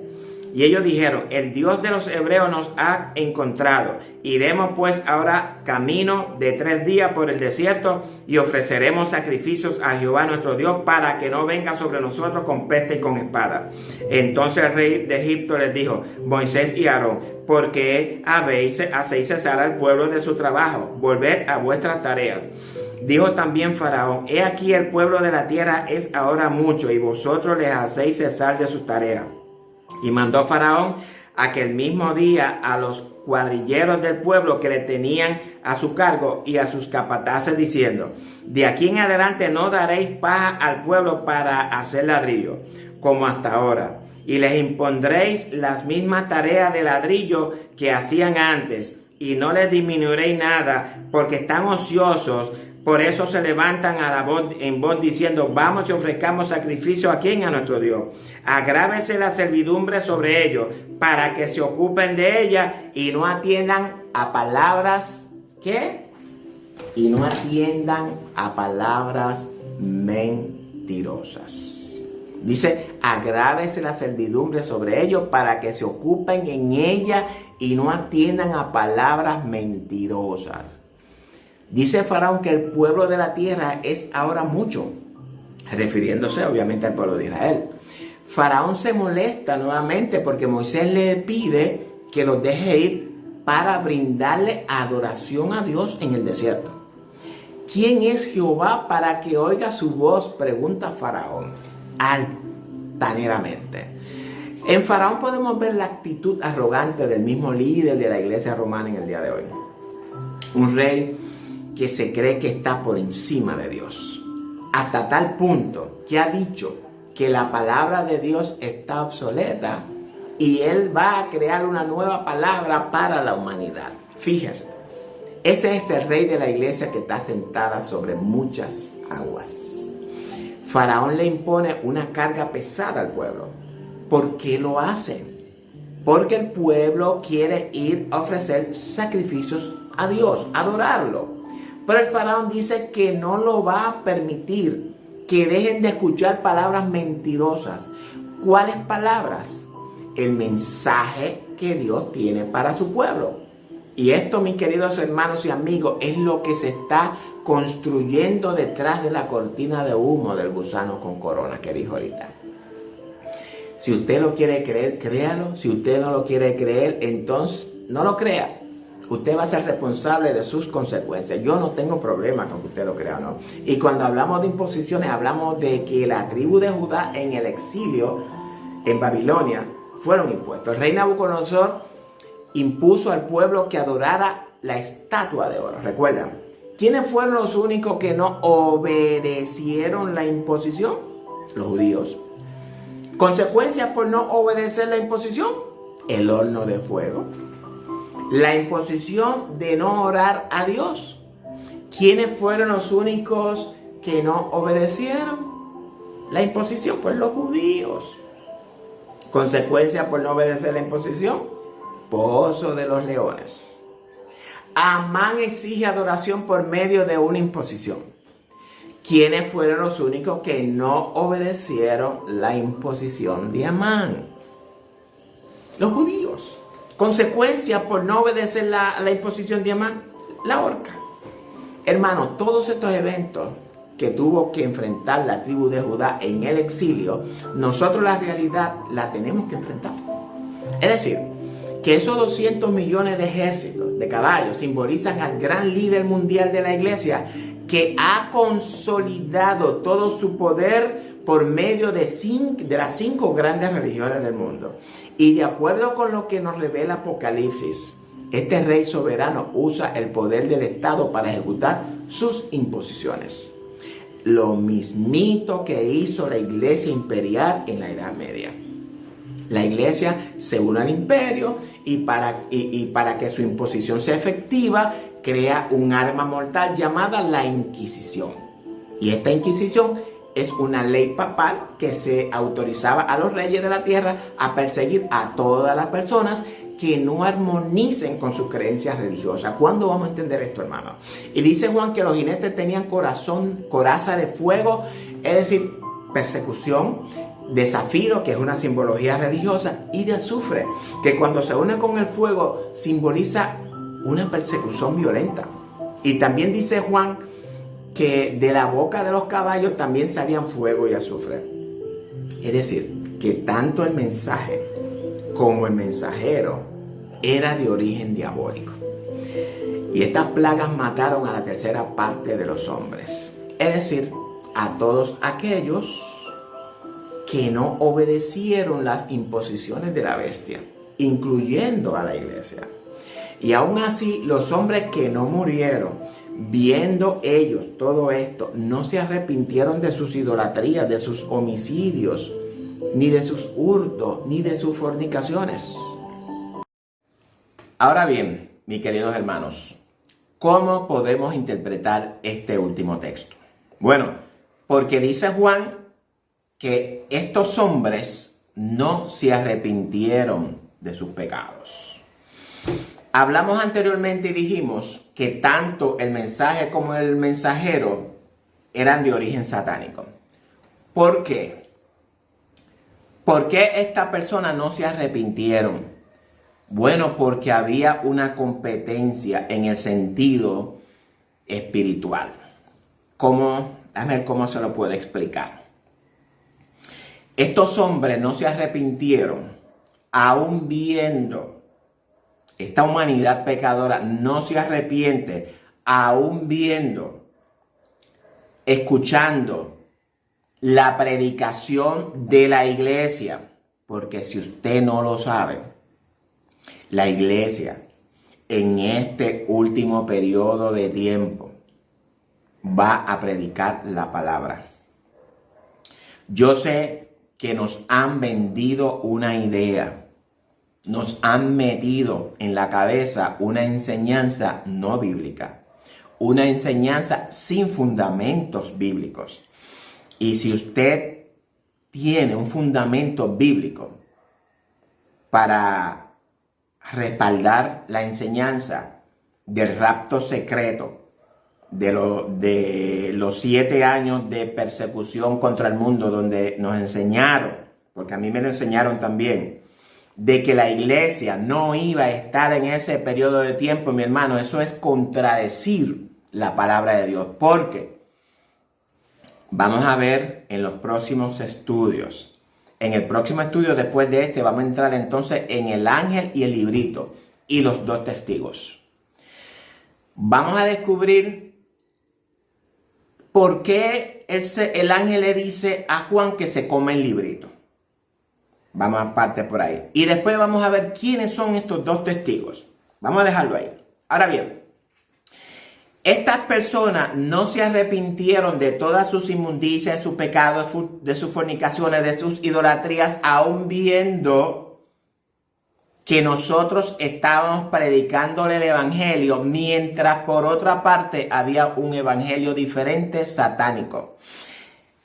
Y ellos dijeron: el Dios de los hebreos nos ha encontrado. Iremos pues ahora camino de 3 días por el desierto y ofreceremos sacrificios a Jehová nuestro Dios para que no venga sobre nosotros con peste y con espada. Entonces el rey de Egipto les dijo: Moisés y Aarón, ¿por qué hacéis cesar al pueblo de su trabajo? Volved a vuestras tareas. Dijo también Faraón: he aquí el pueblo de la tierra es ahora mucho y vosotros les hacéis cesar de sus tareas. Y mandó Faraón aquel mismo día a los cuadrilleros del pueblo que le tenían a su cargo y a sus capataces diciendo: de aquí en adelante no daréis paja al pueblo para hacer ladrillo, como hasta ahora, y les impondréis las mismas tareas de ladrillo que hacían antes, y no les disminuiréis nada, porque están ociosos. Por eso se levantan en voz diciendo: vamos y ofrezcamos sacrificio a quién, a nuestro Dios. Agrávese la servidumbre sobre ellos, para que se ocupen de ella y no atiendan a palabras, ¿qué? Y no atiendan a palabras mentirosas. Dice: agrávese la servidumbre sobre ellos para que se ocupen en ella y no atiendan a palabras mentirosas. Dice Faraón que el pueblo de la tierra es ahora mucho, refiriéndose obviamente al pueblo de Israel. Faraón se molesta nuevamente porque Moisés le pide que los deje ir para brindarle adoración a Dios en el desierto. ¿Quién es Jehová para que oiga su voz?, pregunta Faraón altaneramente. En Faraón podemos ver la actitud arrogante del mismo líder de la iglesia romana en el día de hoy. Un rey que se cree que está por encima de Dios, hasta tal punto que ha dicho que la palabra de Dios está obsoleta y él va a crear una nueva palabra para la humanidad. Fíjese, ese es el rey de la iglesia que está sentada sobre muchas aguas. Faraón le impone una carga pesada al pueblo. ¿Por qué lo hace? Porque el pueblo quiere ir a ofrecer sacrificios a Dios, adorarlo. Pero el faraón dice que no lo va a permitir, que dejen de escuchar palabras mentirosas. ¿Cuáles palabras? El mensaje que Dios tiene para su pueblo. Y esto, mis queridos hermanos y amigos, es lo que se está construyendo detrás de la cortina de humo del gusano con corona que dijo ahorita. Si usted lo quiere creer, créalo. Si usted no lo quiere creer, entonces no lo crea. Usted va a ser responsable de sus consecuencias. Yo no tengo problema con que usted lo crea o no. Y cuando hablamos de imposiciones, hablamos de que la tribu de Judá en el exilio en Babilonia fueron impuestos. El rey Nabucodonosor impuso al pueblo que adorara la estatua de oro. ¿Recuerdan? ¿Quiénes fueron los únicos que no obedecieron la imposición? Los judíos. ¿Consecuencias por no obedecer la imposición? El horno de fuego. La imposición de no orar a Dios. ¿Quiénes fueron los únicos que no obedecieron la imposición? Pues los judíos. ¿Consecuencias por no obedecer la imposición? Pozo de los leones. Amán exige adoración por medio de una imposición. ¿Quiénes fueron los únicos que no obedecieron la imposición de Amán? Los judíos. Consecuencia por no obedecer la imposición de Amán, la horca. Hermano, todos estos eventos que tuvo que enfrentar la tribu de Judá en el exilio, nosotros la realidad la tenemos que enfrentar. Es decir, que esos 200 millones de ejércitos, de caballos, simbolizan al gran líder mundial de la iglesia que ha consolidado todo su poder por medio de las 5 grandes religiones del mundo. Y de acuerdo con lo que nos revela Apocalipsis, este rey soberano usa el poder del Estado para ejecutar sus imposiciones. Lo mismito que hizo la iglesia imperial en la Edad Media. La iglesia se une al imperio y para que su imposición sea efectiva, crea un arma mortal llamada la Inquisición. Y esta Inquisición es una ley papal que se autorizaba a los reyes de la tierra a perseguir a todas las personas que no armonicen con sus creencias religiosas. ¿Cuándo vamos a entender esto, hermano? Y dice Juan que los jinetes tenían coraza de fuego, es decir, persecución, de zafiro, que es una simbología religiosa, y de azufre, que cuando se une con el fuego simboliza una persecución violenta. Y también dice Juan que de la boca de los caballos también salían fuego y azufre. Es decir, que tanto el mensaje como el mensajero era de origen diabólico. Y estas plagas mataron a la tercera parte de los hombres. Es decir, a todos aquellos que no obedecieron las imposiciones de la bestia, incluyendo a la iglesia. Y aún así, los hombres que no murieron, viendo ellos todo esto, no se arrepintieron de sus idolatrías, de sus homicidios, ni de sus hurtos, ni de sus fornicaciones. Ahora bien, mis queridos hermanos, ¿cómo podemos interpretar este último texto? Bueno, porque dice Juan que estos hombres no se arrepintieron de sus pecados. Hablamos anteriormente y dijimos que tanto el mensaje como el mensajero eran de origen satánico. ¿Por qué? ¿Por qué estas personas no se arrepintieron? Bueno, porque había una competencia en el sentido espiritual. A ver cómo se lo puedo explicar. Estos hombres no se arrepintieron, aún viendo esta humanidad pecadora, no se arrepiente, aún viendo, escuchando la predicación de la iglesia. Porque si usted no lo sabe, la iglesia en este último periodo de tiempo va a predicar la palabra. Yo sé que nos han vendido una idea, nos han metido en la cabeza una enseñanza no bíblica, una enseñanza sin fundamentos bíblicos. Y si usted tiene un fundamento bíblico para respaldar la enseñanza del rapto secreto, de los 7 años de persecución contra el mundo, donde nos enseñaron, porque a mí me lo enseñaron también, de que la iglesia no iba a estar en ese periodo de tiempo, mi hermano, eso es contradecir la palabra de Dios, porque vamos a ver en los próximos estudios En el próximo estudio, después de este, vamos a entrar entonces en el ángel y el librito y los dos testigos. Vamos a descubrir por qué el ángel le dice a Juan que se come el librito. Vamos a partir por ahí. Y después vamos a ver quiénes son estos dos testigos. Vamos a dejarlo ahí. Ahora bien, estas personas no se arrepintieron de todas sus inmundicias, de sus pecados, de sus fornicaciones, de sus idolatrías, aún viendo que nosotros estábamos predicándole el evangelio, mientras por otra parte había un evangelio diferente, satánico.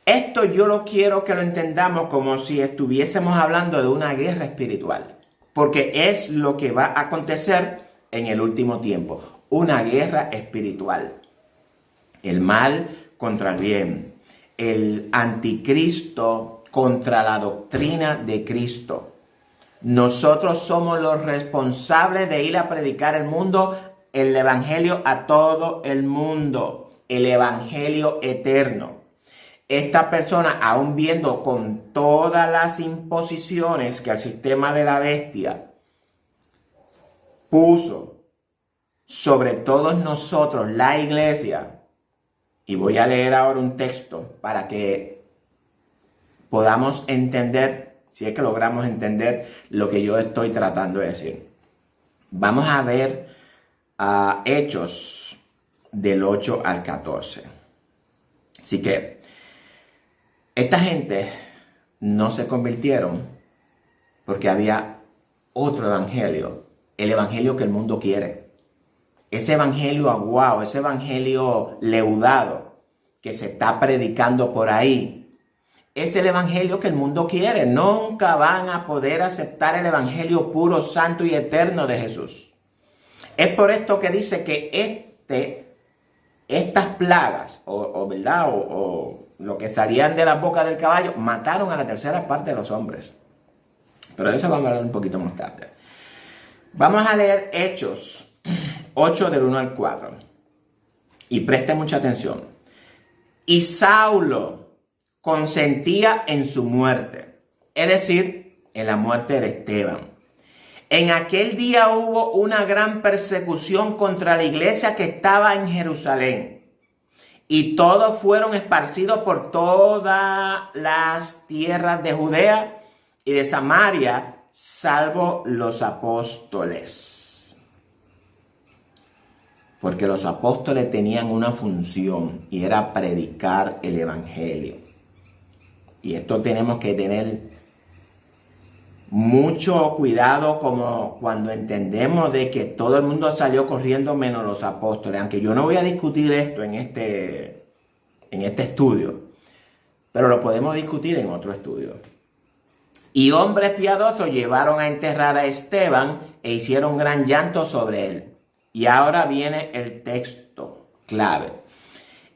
Esto yo lo quiero que lo entendamos como si estuviésemos hablando de una guerra espiritual, porque es lo que va a acontecer en el último tiempo, una guerra espiritual. El mal contra el bien, el anticristo contra la doctrina de Cristo. Nosotros somos los responsables de ir a predicar el evangelio a todo el mundo, el evangelio eterno. Esta persona, aún viendo con todas las imposiciones que el sistema de la bestia puso sobre todos nosotros, la iglesia, y voy a leer ahora un texto para que podamos entender, si es que logramos entender lo que yo estoy tratando de decir. Vamos a ver Hechos del 8 al 14. Así que esta gente no se convirtieron porque había otro evangelio, el evangelio que el mundo quiere. Ese evangelio aguado, ese evangelio leudado que se está predicando por ahí, es el evangelio que el mundo quiere. Nunca van a poder aceptar el evangelio puro, santo y eterno de Jesús. Es por esto que dice que estas plagas, o lo que salían de la boca del caballo, mataron a la tercera parte de los hombres. Pero de eso vamos a hablar un poquito más tarde. Vamos a leer Hechos 8 del 1 al 4. Y presten mucha atención. Y Saulo consentía en su muerte, es decir, en la muerte de Esteban. En aquel día hubo una gran persecución contra la iglesia que estaba en Jerusalén, y todos fueron esparcidos por todas las tierras de Judea y de Samaria, salvo los apóstoles. Porque los apóstoles tenían una función y era predicar el evangelio. Y esto tenemos que tener mucho cuidado como cuando entendemos de que todo el mundo salió corriendo menos los apóstoles. Aunque yo no voy a discutir esto en este estudio, pero lo podemos discutir en otro estudio. Y hombres piadosos llevaron a enterrar a Esteban e hicieron gran llanto sobre él. Y ahora viene el texto clave.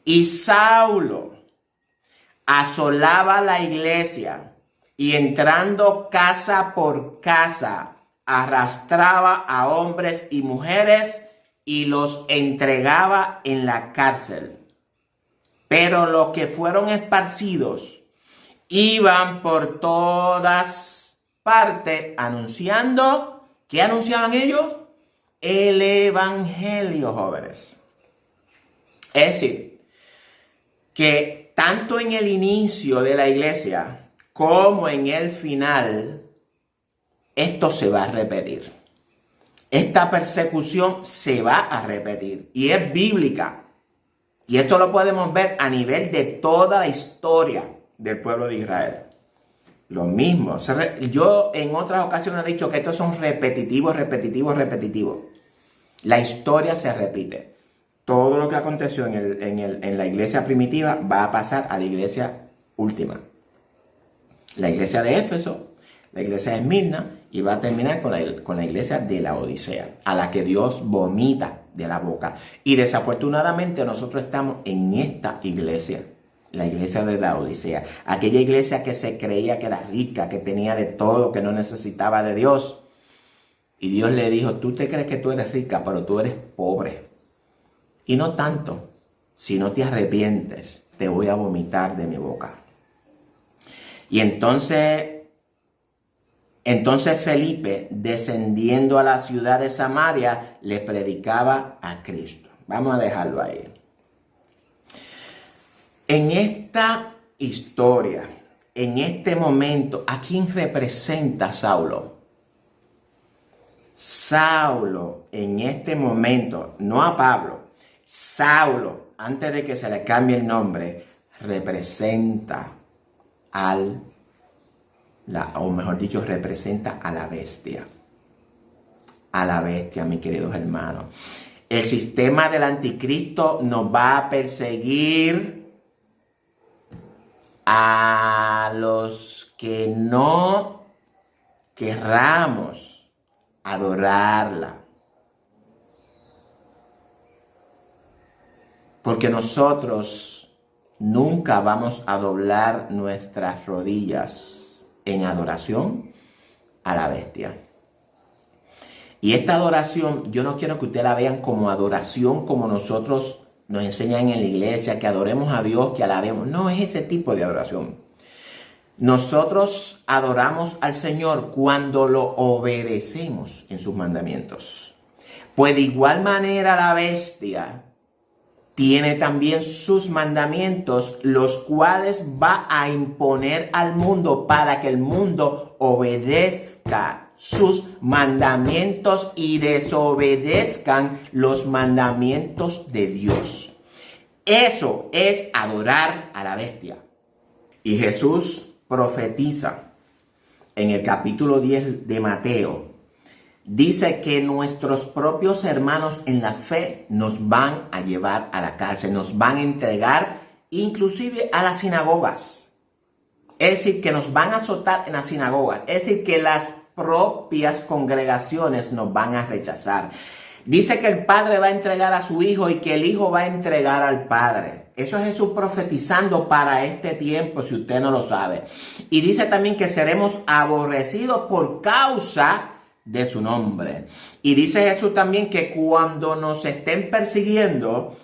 Y Saulo asolaba la iglesia y entrando casa por casa, arrastraba a hombres y mujeres y los entregaba en la cárcel. Pero los que fueron esparcidos iban por todas partes anunciando. ¿Qué anunciaban ellos? El evangelio, jóvenes. Es decir, que tanto en el inicio de la iglesia como en el final, esto se va a repetir. Esta persecución se va a repetir y es bíblica. Y esto lo podemos ver a nivel de toda la historia del pueblo de Israel. Lo mismo. Yo en otras ocasiones he dicho que estos son repetitivos. La historia se repite. Todo lo que aconteció en la iglesia primitiva va a pasar a la iglesia última. La iglesia de Éfeso, la iglesia de Esmirna, y va a terminar con la iglesia de la Odisea, a la que Dios vomita de la boca. Y desafortunadamente nosotros estamos en esta iglesia, la iglesia de la Odisea. Aquella iglesia que se creía que era rica, que tenía de todo, que no necesitaba de Dios. Y Dios le dijo, tú te crees que tú eres rica, pero tú eres pobre. Y no tanto, si no te arrepientes, te voy a vomitar de mi boca. Y entonces Entonces Felipe, descendiendo a la ciudad de Samaria, le predicaba a Cristo. Vamos a dejarlo ahí. En esta historia, en este momento, ¿a quién representa Saulo? Saulo, en este momento, no a Pablo, Saulo, antes de que se le cambie el nombre, representa o mejor dicho, representa a la bestia. A la bestia, mis queridos hermanos. El sistema del anticristo nos va a perseguir a los que no querramos adorarla. Porque nosotros nunca vamos a doblar nuestras rodillas en adoración a la bestia. Y esta adoración, yo no quiero que ustedes la vean como adoración como nosotros nos enseñan en la iglesia, que adoremos a Dios, que alabemos. No es ese tipo de adoración. Nosotros adoramos al Señor cuando lo obedecemos en sus mandamientos. Pues de igual manera la bestia tiene también sus mandamientos, los cuales va a imponer al mundo para que el mundo obedezca sus mandamientos y desobedezcan los mandamientos de Dios. Eso es adorar a la bestia. Y Jesús profetiza en el capítulo 10 de Mateo. Dice que nuestros propios hermanos en la fe nos van a llevar a la cárcel, nos van a entregar inclusive a las sinagogas. Es decir, que nos van a azotar en las sinagogas. Es decir, que las propias congregaciones nos van a rechazar. Dice que el Padre va a entregar a su Hijo y que el Hijo va a entregar al Padre. Eso es Jesús profetizando para este tiempo, si usted no lo sabe. Y dice también que seremos aborrecidos por causa de su nombre. Y dice Jesús también que cuando nos estén persiguiendo,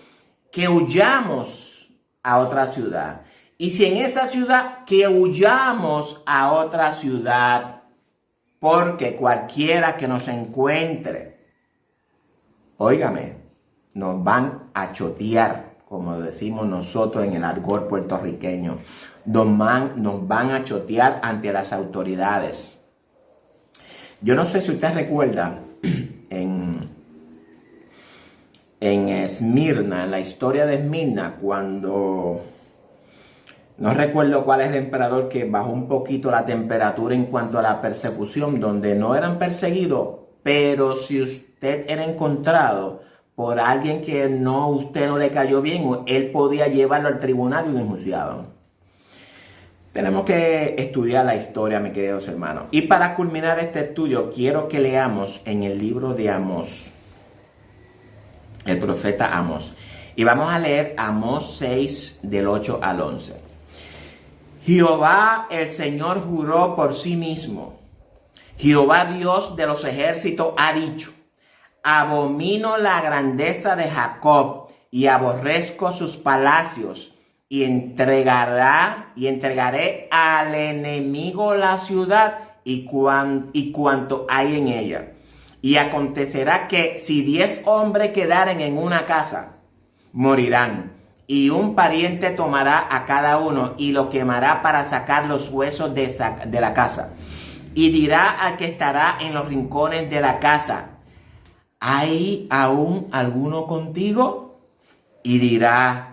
que huyamos a otra ciudad. Y si en esa ciudad, que huyamos a otra ciudad, porque cualquiera que nos encuentre, óigame, nos van a chotear, como decimos nosotros en el argot puertorriqueño. Nos van a chotear ante las autoridades. Yo no sé si usted recuerda en Esmirna, en la historia de Esmirna, cuando no recuerdo cuál es el emperador que bajó un poquito la temperatura en cuanto a la persecución, donde no eran perseguidos, pero si usted era encontrado por alguien que usted no le cayó bien, él podía llevarlo al tribunal y lo enjuiciaban. Tenemos que estudiar la historia, mis queridos hermanos. Y para culminar este estudio, quiero que leamos en el libro de Amós, el profeta Amós. Y vamos a leer Amós 6, del 8 al 11. Jehová el Señor juró por sí mismo. Jehová Dios de los ejércitos ha dicho: abomino la grandeza de Jacob y aborrezco sus palacios. Y entregaré al enemigo la ciudad y cuanto hay en ella. Y acontecerá que si 10 hombres quedaren en una casa, morirán. Y un pariente tomará a cada uno y lo quemará para sacar los huesos de la casa. Y dirá al que estará en los rincones de la casa: ¿hay aún alguno contigo? Y dirá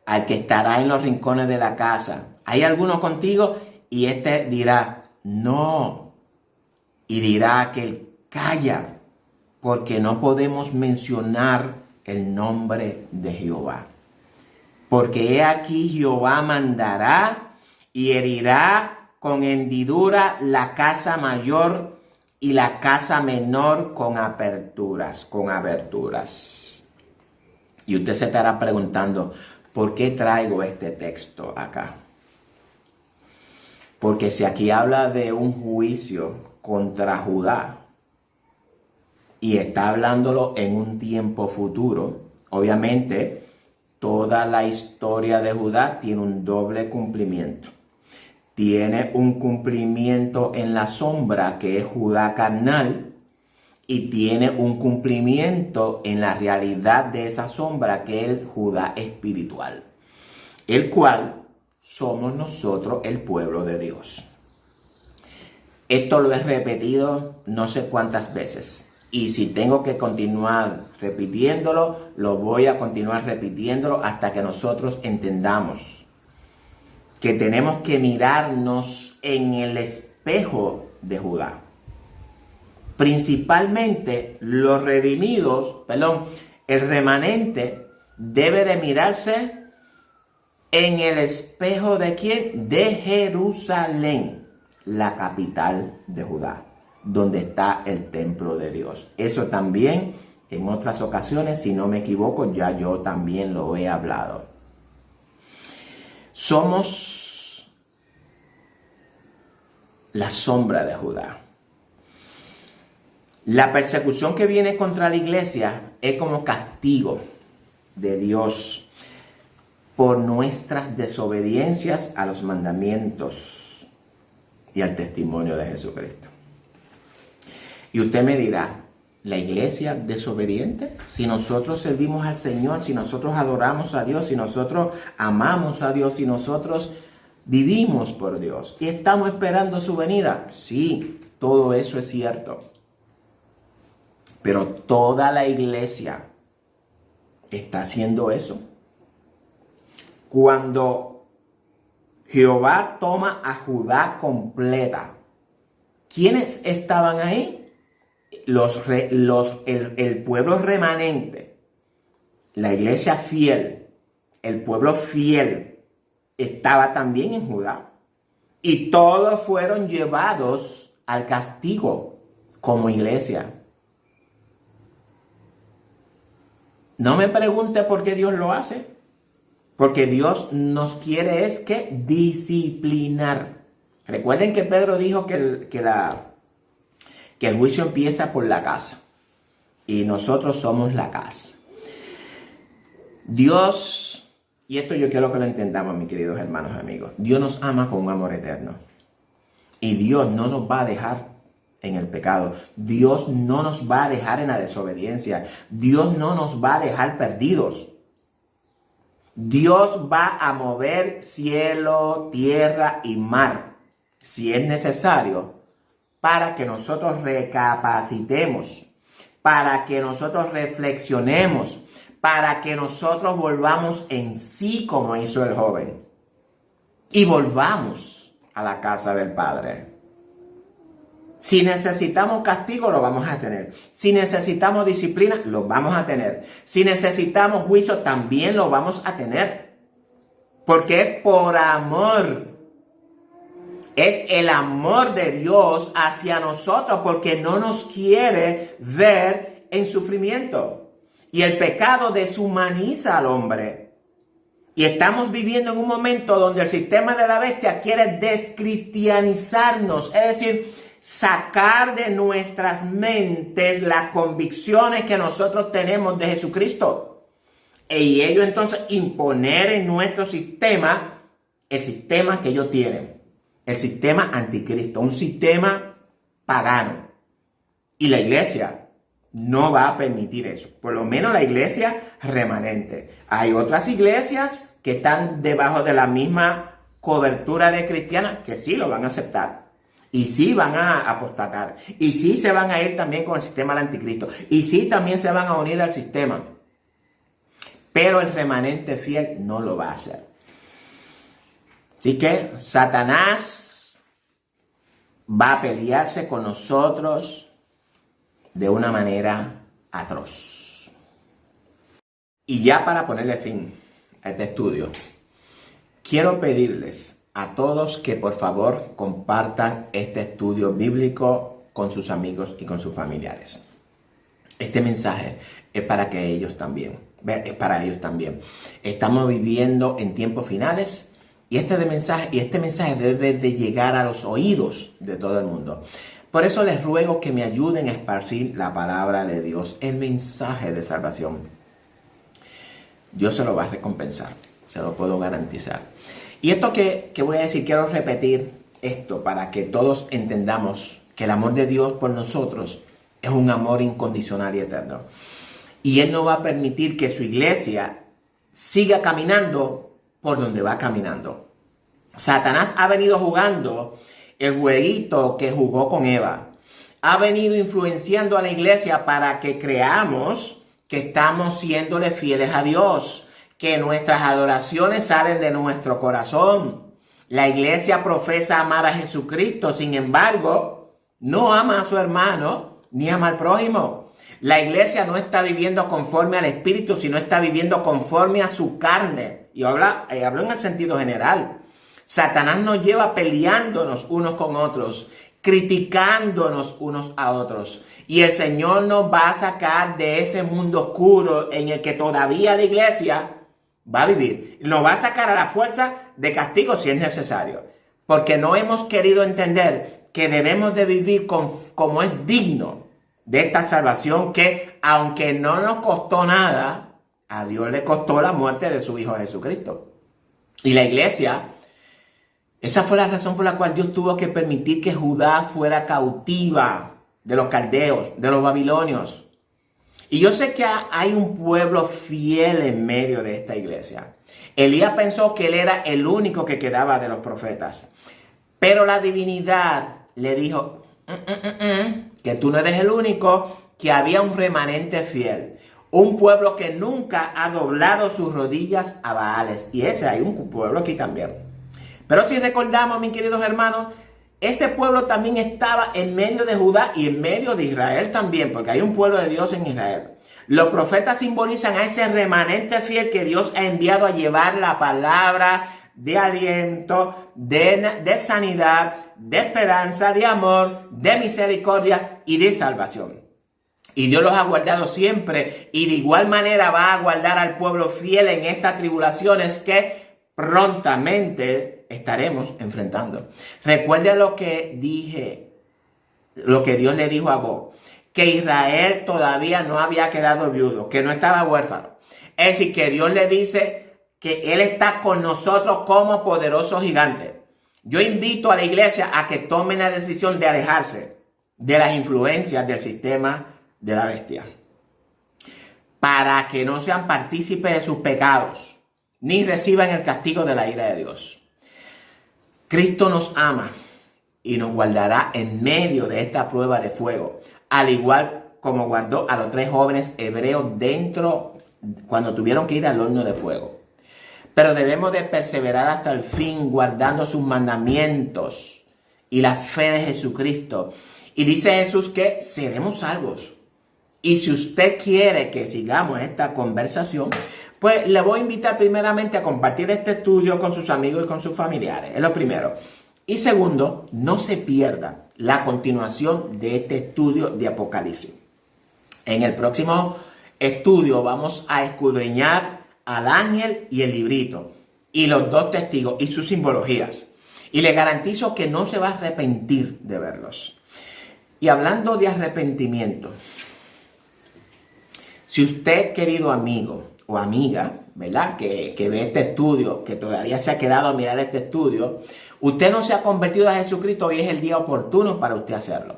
al que estará en los rincones de la casa: ¿hay alguno contigo? Y este dirá: no. Y dirá aquel: calla, porque no podemos mencionar el nombre de Jehová. Porque he aquí Jehová mandará y herirá con hendidura la casa mayor y la casa menor con aberturas. Y usted se estará preguntando: ¿por qué traigo este texto acá? Porque si aquí habla de un juicio contra Judá y está hablándolo en un tiempo futuro, obviamente toda la historia de Judá tiene un doble cumplimiento. tiene un cumplimiento en la sombra que es Judá carnal y tiene un cumplimiento en la realidad de esa sombra que es Judá espiritual, el cual somos nosotros el pueblo de Dios. Esto lo he repetido no sé cuántas veces y si tengo que continuar repitiéndolo, lo voy a continuar repitiéndolo hasta que nosotros entendamos que tenemos que mirarnos en el espejo de Judá. Principalmente los redimidos, el remanente debe de mirarse en el espejo ¿de quién? De Jerusalén, la capital de Judá, donde está el templo de Dios. Eso también en otras ocasiones, si no me equivoco, ya yo también lo he hablado. Somos la sombra de Judá. La persecución que viene contra la iglesia es como castigo de Dios por nuestras desobediencias a los mandamientos y al testimonio de Jesucristo. Y usted me dirá, ¿la iglesia desobediente? Si nosotros servimos al Señor, si nosotros adoramos a Dios, si nosotros amamos a Dios, si nosotros vivimos por Dios y estamos esperando su venida. Sí, todo eso es cierto. Pero toda la iglesia está haciendo eso. Cuando Jehová toma a Judá completa, ¿quiénes estaban ahí? El pueblo remanente, la iglesia fiel, el pueblo fiel estaba también en Judá. Y todos fueron llevados al castigo como iglesia. No me pregunte por qué Dios lo hace. Porque Dios nos quiere es que disciplinar. Recuerden que Pedro dijo que el juicio empieza por la casa. Y nosotros somos la casa. Dios, y esto yo quiero que lo entendamos, mis queridos hermanos y amigos. Dios nos ama con un amor eterno. Y Dios no nos va a dejar en el pecado. Dios no nos va a dejar en la desobediencia. Dios no nos va a dejar perdidos. Dios va a mover cielo, tierra y mar, si es necesario, para que nosotros recapacitemos, para que nosotros reflexionemos, para que nosotros volvamos en sí como hizo el joven y volvamos a la casa del Padre. Si necesitamos castigo, lo vamos a tener. Si necesitamos disciplina, lo vamos a tener. Si necesitamos juicio, también lo vamos a tener. Porque es por amor. Es el amor de Dios hacia nosotros porque no nos quiere ver en sufrimiento. Y el pecado deshumaniza al hombre. Y estamos viviendo en un momento donde el sistema de la bestia quiere descristianizarnos. Es decir, sacar de nuestras mentes las convicciones que nosotros tenemos de Jesucristo. Y ellos entonces imponer en nuestro sistema el sistema que ellos tienen. El sistema anticristo, un sistema pagano. Y la iglesia no va a permitir eso. Por lo menos la iglesia remanente. Hay otras iglesias que están debajo de la misma cobertura de cristiana que sí lo van a aceptar. Y sí van a apostatar. Y sí se van a ir también con el sistema del anticristo. Y sí también se van a unir al sistema. Pero el remanente fiel no lo va a hacer. Así que Satanás va a pelearse con nosotros de una manera atroz. Y ya para ponerle fin a este estudio, quiero pedirles a todos que por favor compartan este estudio bíblico con sus amigos y con sus familiares. Este mensaje es para que ellos también, es para ellos también. Estamos viviendo en tiempos finales y este mensaje debe de llegar a los oídos de todo el mundo. Por eso les ruego que me ayuden a esparcir la palabra de Dios, el mensaje de salvación. Dios se lo va a recompensar. se lo puedo garantizar. Y esto que voy a decir, quiero repetir esto para que todos entendamos que el amor de Dios por nosotros es un amor incondicional y eterno. Y Él no va a permitir que su iglesia siga caminando por donde va caminando. Satanás ha venido jugando el jueguito que jugó con Eva. Ha venido influenciando a la iglesia para que creamos que estamos siéndole fieles a Dios, que nuestras adoraciones salen de nuestro corazón. La iglesia profesa amar a Jesucristo, sin embargo, no ama a su hermano ni ama al prójimo. La iglesia no está viviendo conforme al Espíritu, sino está viviendo conforme a su carne. Y hablo en el sentido general. Satanás nos lleva peleándonos unos con otros, criticándonos unos a otros. Y el Señor nos va a sacar de ese mundo oscuro en el que todavía la iglesia va a vivir. Nos va a sacar a la fuerza de castigo si es necesario. Porque no hemos querido entender que debemos de vivir como es digno de esta salvación, que aunque no nos costó nada, a Dios le costó la muerte de su Hijo Jesucristo. Y la iglesia, esa fue la razón por la cual Dios tuvo que permitir que Judá fuera cautiva de los caldeos, de los babilonios. Y yo sé que hay un pueblo fiel en medio de esta iglesia. Elías pensó que él era el único que quedaba de los profetas. Pero la divinidad le dijo que tú no eres el único, que había un remanente fiel. Un pueblo que nunca ha doblado sus rodillas a Baales. Y ese hay un pueblo aquí también. Pero si recordamos, mis queridos hermanos, ese pueblo también estaba en medio de Judá y en medio de Israel también, porque hay un pueblo de Dios en Israel. Los profetas simbolizan a ese remanente fiel que Dios ha enviado a llevar la palabra de aliento, de sanidad, de esperanza, de amor, de misericordia y de salvación. Y Dios los ha guardado siempre, y de igual manera va a guardar al pueblo fiel en estas tribulaciones que prontamente estaremos enfrentando. Recuerda lo que Dios le dijo a Job, que Israel todavía no había quedado viudo, que no estaba huérfano. Es decir, que Dios le dice que Él está con nosotros como poderoso gigante. Yo invito a la iglesia a que tomen la decisión de alejarse de las influencias del sistema de la bestia, para que no sean partícipes de sus pecados, ni reciban el castigo de la ira de Dios. Cristo nos ama y nos guardará en medio de esta prueba de fuego, al igual como guardó a los 3 jóvenes hebreos cuando tuvieron que ir al horno de fuego. Pero debemos de perseverar hasta el fin, guardando sus mandamientos y la fe de Jesucristo. Y dice Jesús que seremos salvos. Y si usted quiere que sigamos esta conversación, pues le voy a invitar primeramente a compartir este estudio con sus amigos y con sus familiares. Es lo primero. Y segundo, no se pierda la continuación de este estudio de Apocalipsis. En el próximo estudio vamos a escudriñar al ángel y el librito, y los 2 testigos y sus simbologías. Y le garantizo que no se va a arrepentir de verlos. Y hablando de arrepentimiento, si usted, querido amigo o amiga, ¿verdad?, que ve este estudio, que todavía se ha quedado a mirar este estudio, usted no se ha convertido a Jesucristo, hoy es el día oportuno para usted hacerlo.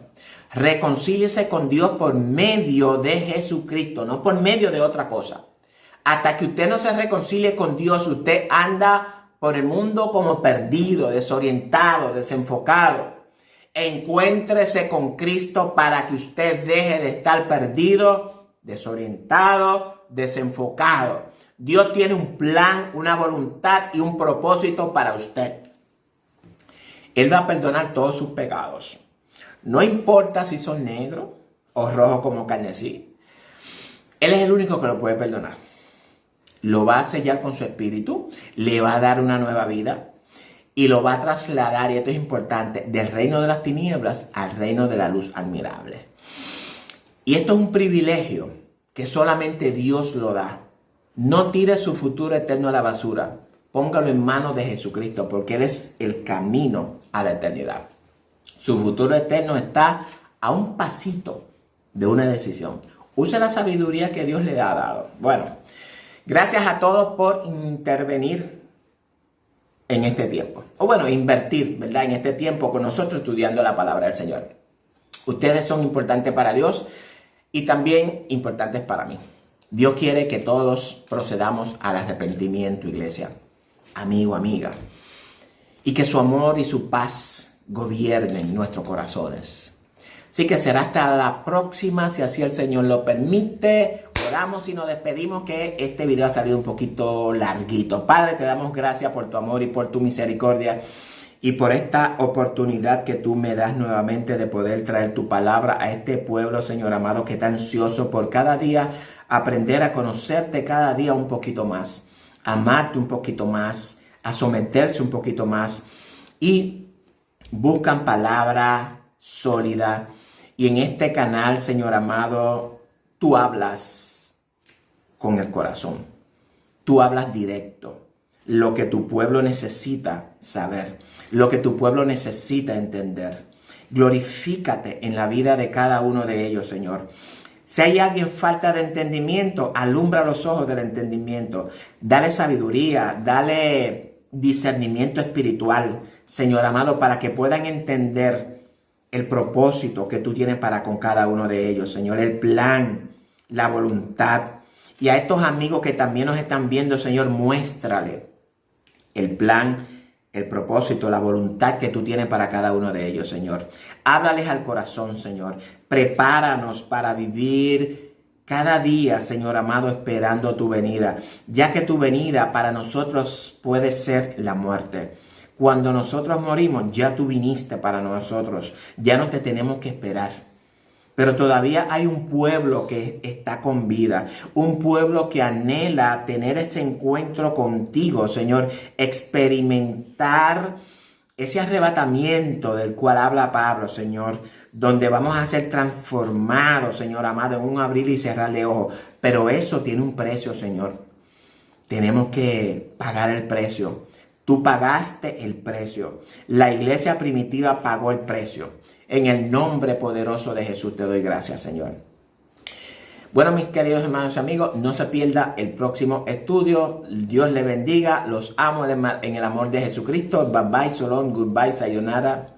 Reconcíliese con Dios por medio de Jesucristo, no por medio de otra cosa. Hasta que usted no se reconcilie con Dios, usted anda por el mundo como perdido, desorientado, desenfocado. Encuéntrese con Cristo para que usted deje de estar perdido, desorientado, desenfocado. Dios tiene un plan, una voluntad y un propósito para usted. Él va a perdonar todos sus pecados. No importa si son negros o rojos como carmesí. Él es el único que lo puede perdonar. Lo va a sellar con su espíritu, le va a dar una nueva vida y lo va a trasladar, y esto es importante, del reino de las tinieblas al reino de la luz admirable. Y esto es un privilegio que solamente Dios lo da. No tire su futuro eterno a la basura. Póngalo en manos de Jesucristo, porque Él es el camino a la eternidad. Su futuro eterno está a un pasito de una decisión. Use la sabiduría que Dios le ha dado. Bueno, Gracias a todos por intervenir en este tiempo. O bueno, invertir, ¿verdad? En este tiempo con nosotros estudiando la palabra del Señor. Ustedes son importantes para Dios y también importantes para mí. Dios quiere que todos procedamos al arrepentimiento, iglesia, amigo, amiga, y que su amor y su paz gobiernen nuestros corazones. Así que será hasta la próxima, si así el Señor lo permite. Oramos y nos despedimos, que este video ha salido un poquito larguito. Padre, te damos gracias por tu amor y por tu misericordia y por esta oportunidad que tú me das nuevamente de poder traer tu palabra a este pueblo, Señor amado, que está ansioso por cada día aprender a conocerte cada día un poquito más, a amarte un poquito más, a someterse un poquito más, y buscan palabra sólida. Y en este canal, Señor amado, tú hablas con el corazón. Tú hablas directo. Lo que tu pueblo necesita saber. Lo que tu pueblo necesita entender. Glorifícate en la vida de cada uno de ellos, Señor. Si hay alguien falta de entendimiento, alumbra los ojos del entendimiento. Dale sabiduría, dale discernimiento espiritual, Señor amado, para que puedan entender el propósito que tú tienes para con cada uno de ellos, Señor, el plan, la voluntad. Y a estos amigos que también nos están viendo, Señor, muéstrale el plan, el propósito, la voluntad que tú tienes para cada uno de ellos, Señor. Háblales al corazón, Señor. Prepáranos para vivir cada día, Señor amado, esperando tu venida, ya que tu venida para nosotros puede ser la muerte. Cuando nosotros morimos, ya tú viniste para nosotros. Ya no te tenemos que esperar. Pero todavía hay un pueblo que está con vida. Un pueblo que anhela tener este encuentro contigo, Señor. Experimentar ese arrebatamiento del cual habla Pablo, Señor. Donde vamos a ser transformados, Señor amado, en un abrir y cerrar de ojos. Pero eso tiene un precio, Señor. Tenemos que pagar el precio. Tú pagaste el precio. La iglesia primitiva pagó el precio. En el nombre poderoso de Jesús te doy gracias, Señor. Bueno, mis queridos hermanos y amigos, no se pierda el próximo estudio. Dios les bendiga. Los amo en el amor de Jesucristo. Bye bye, shalom, goodbye, sayonara.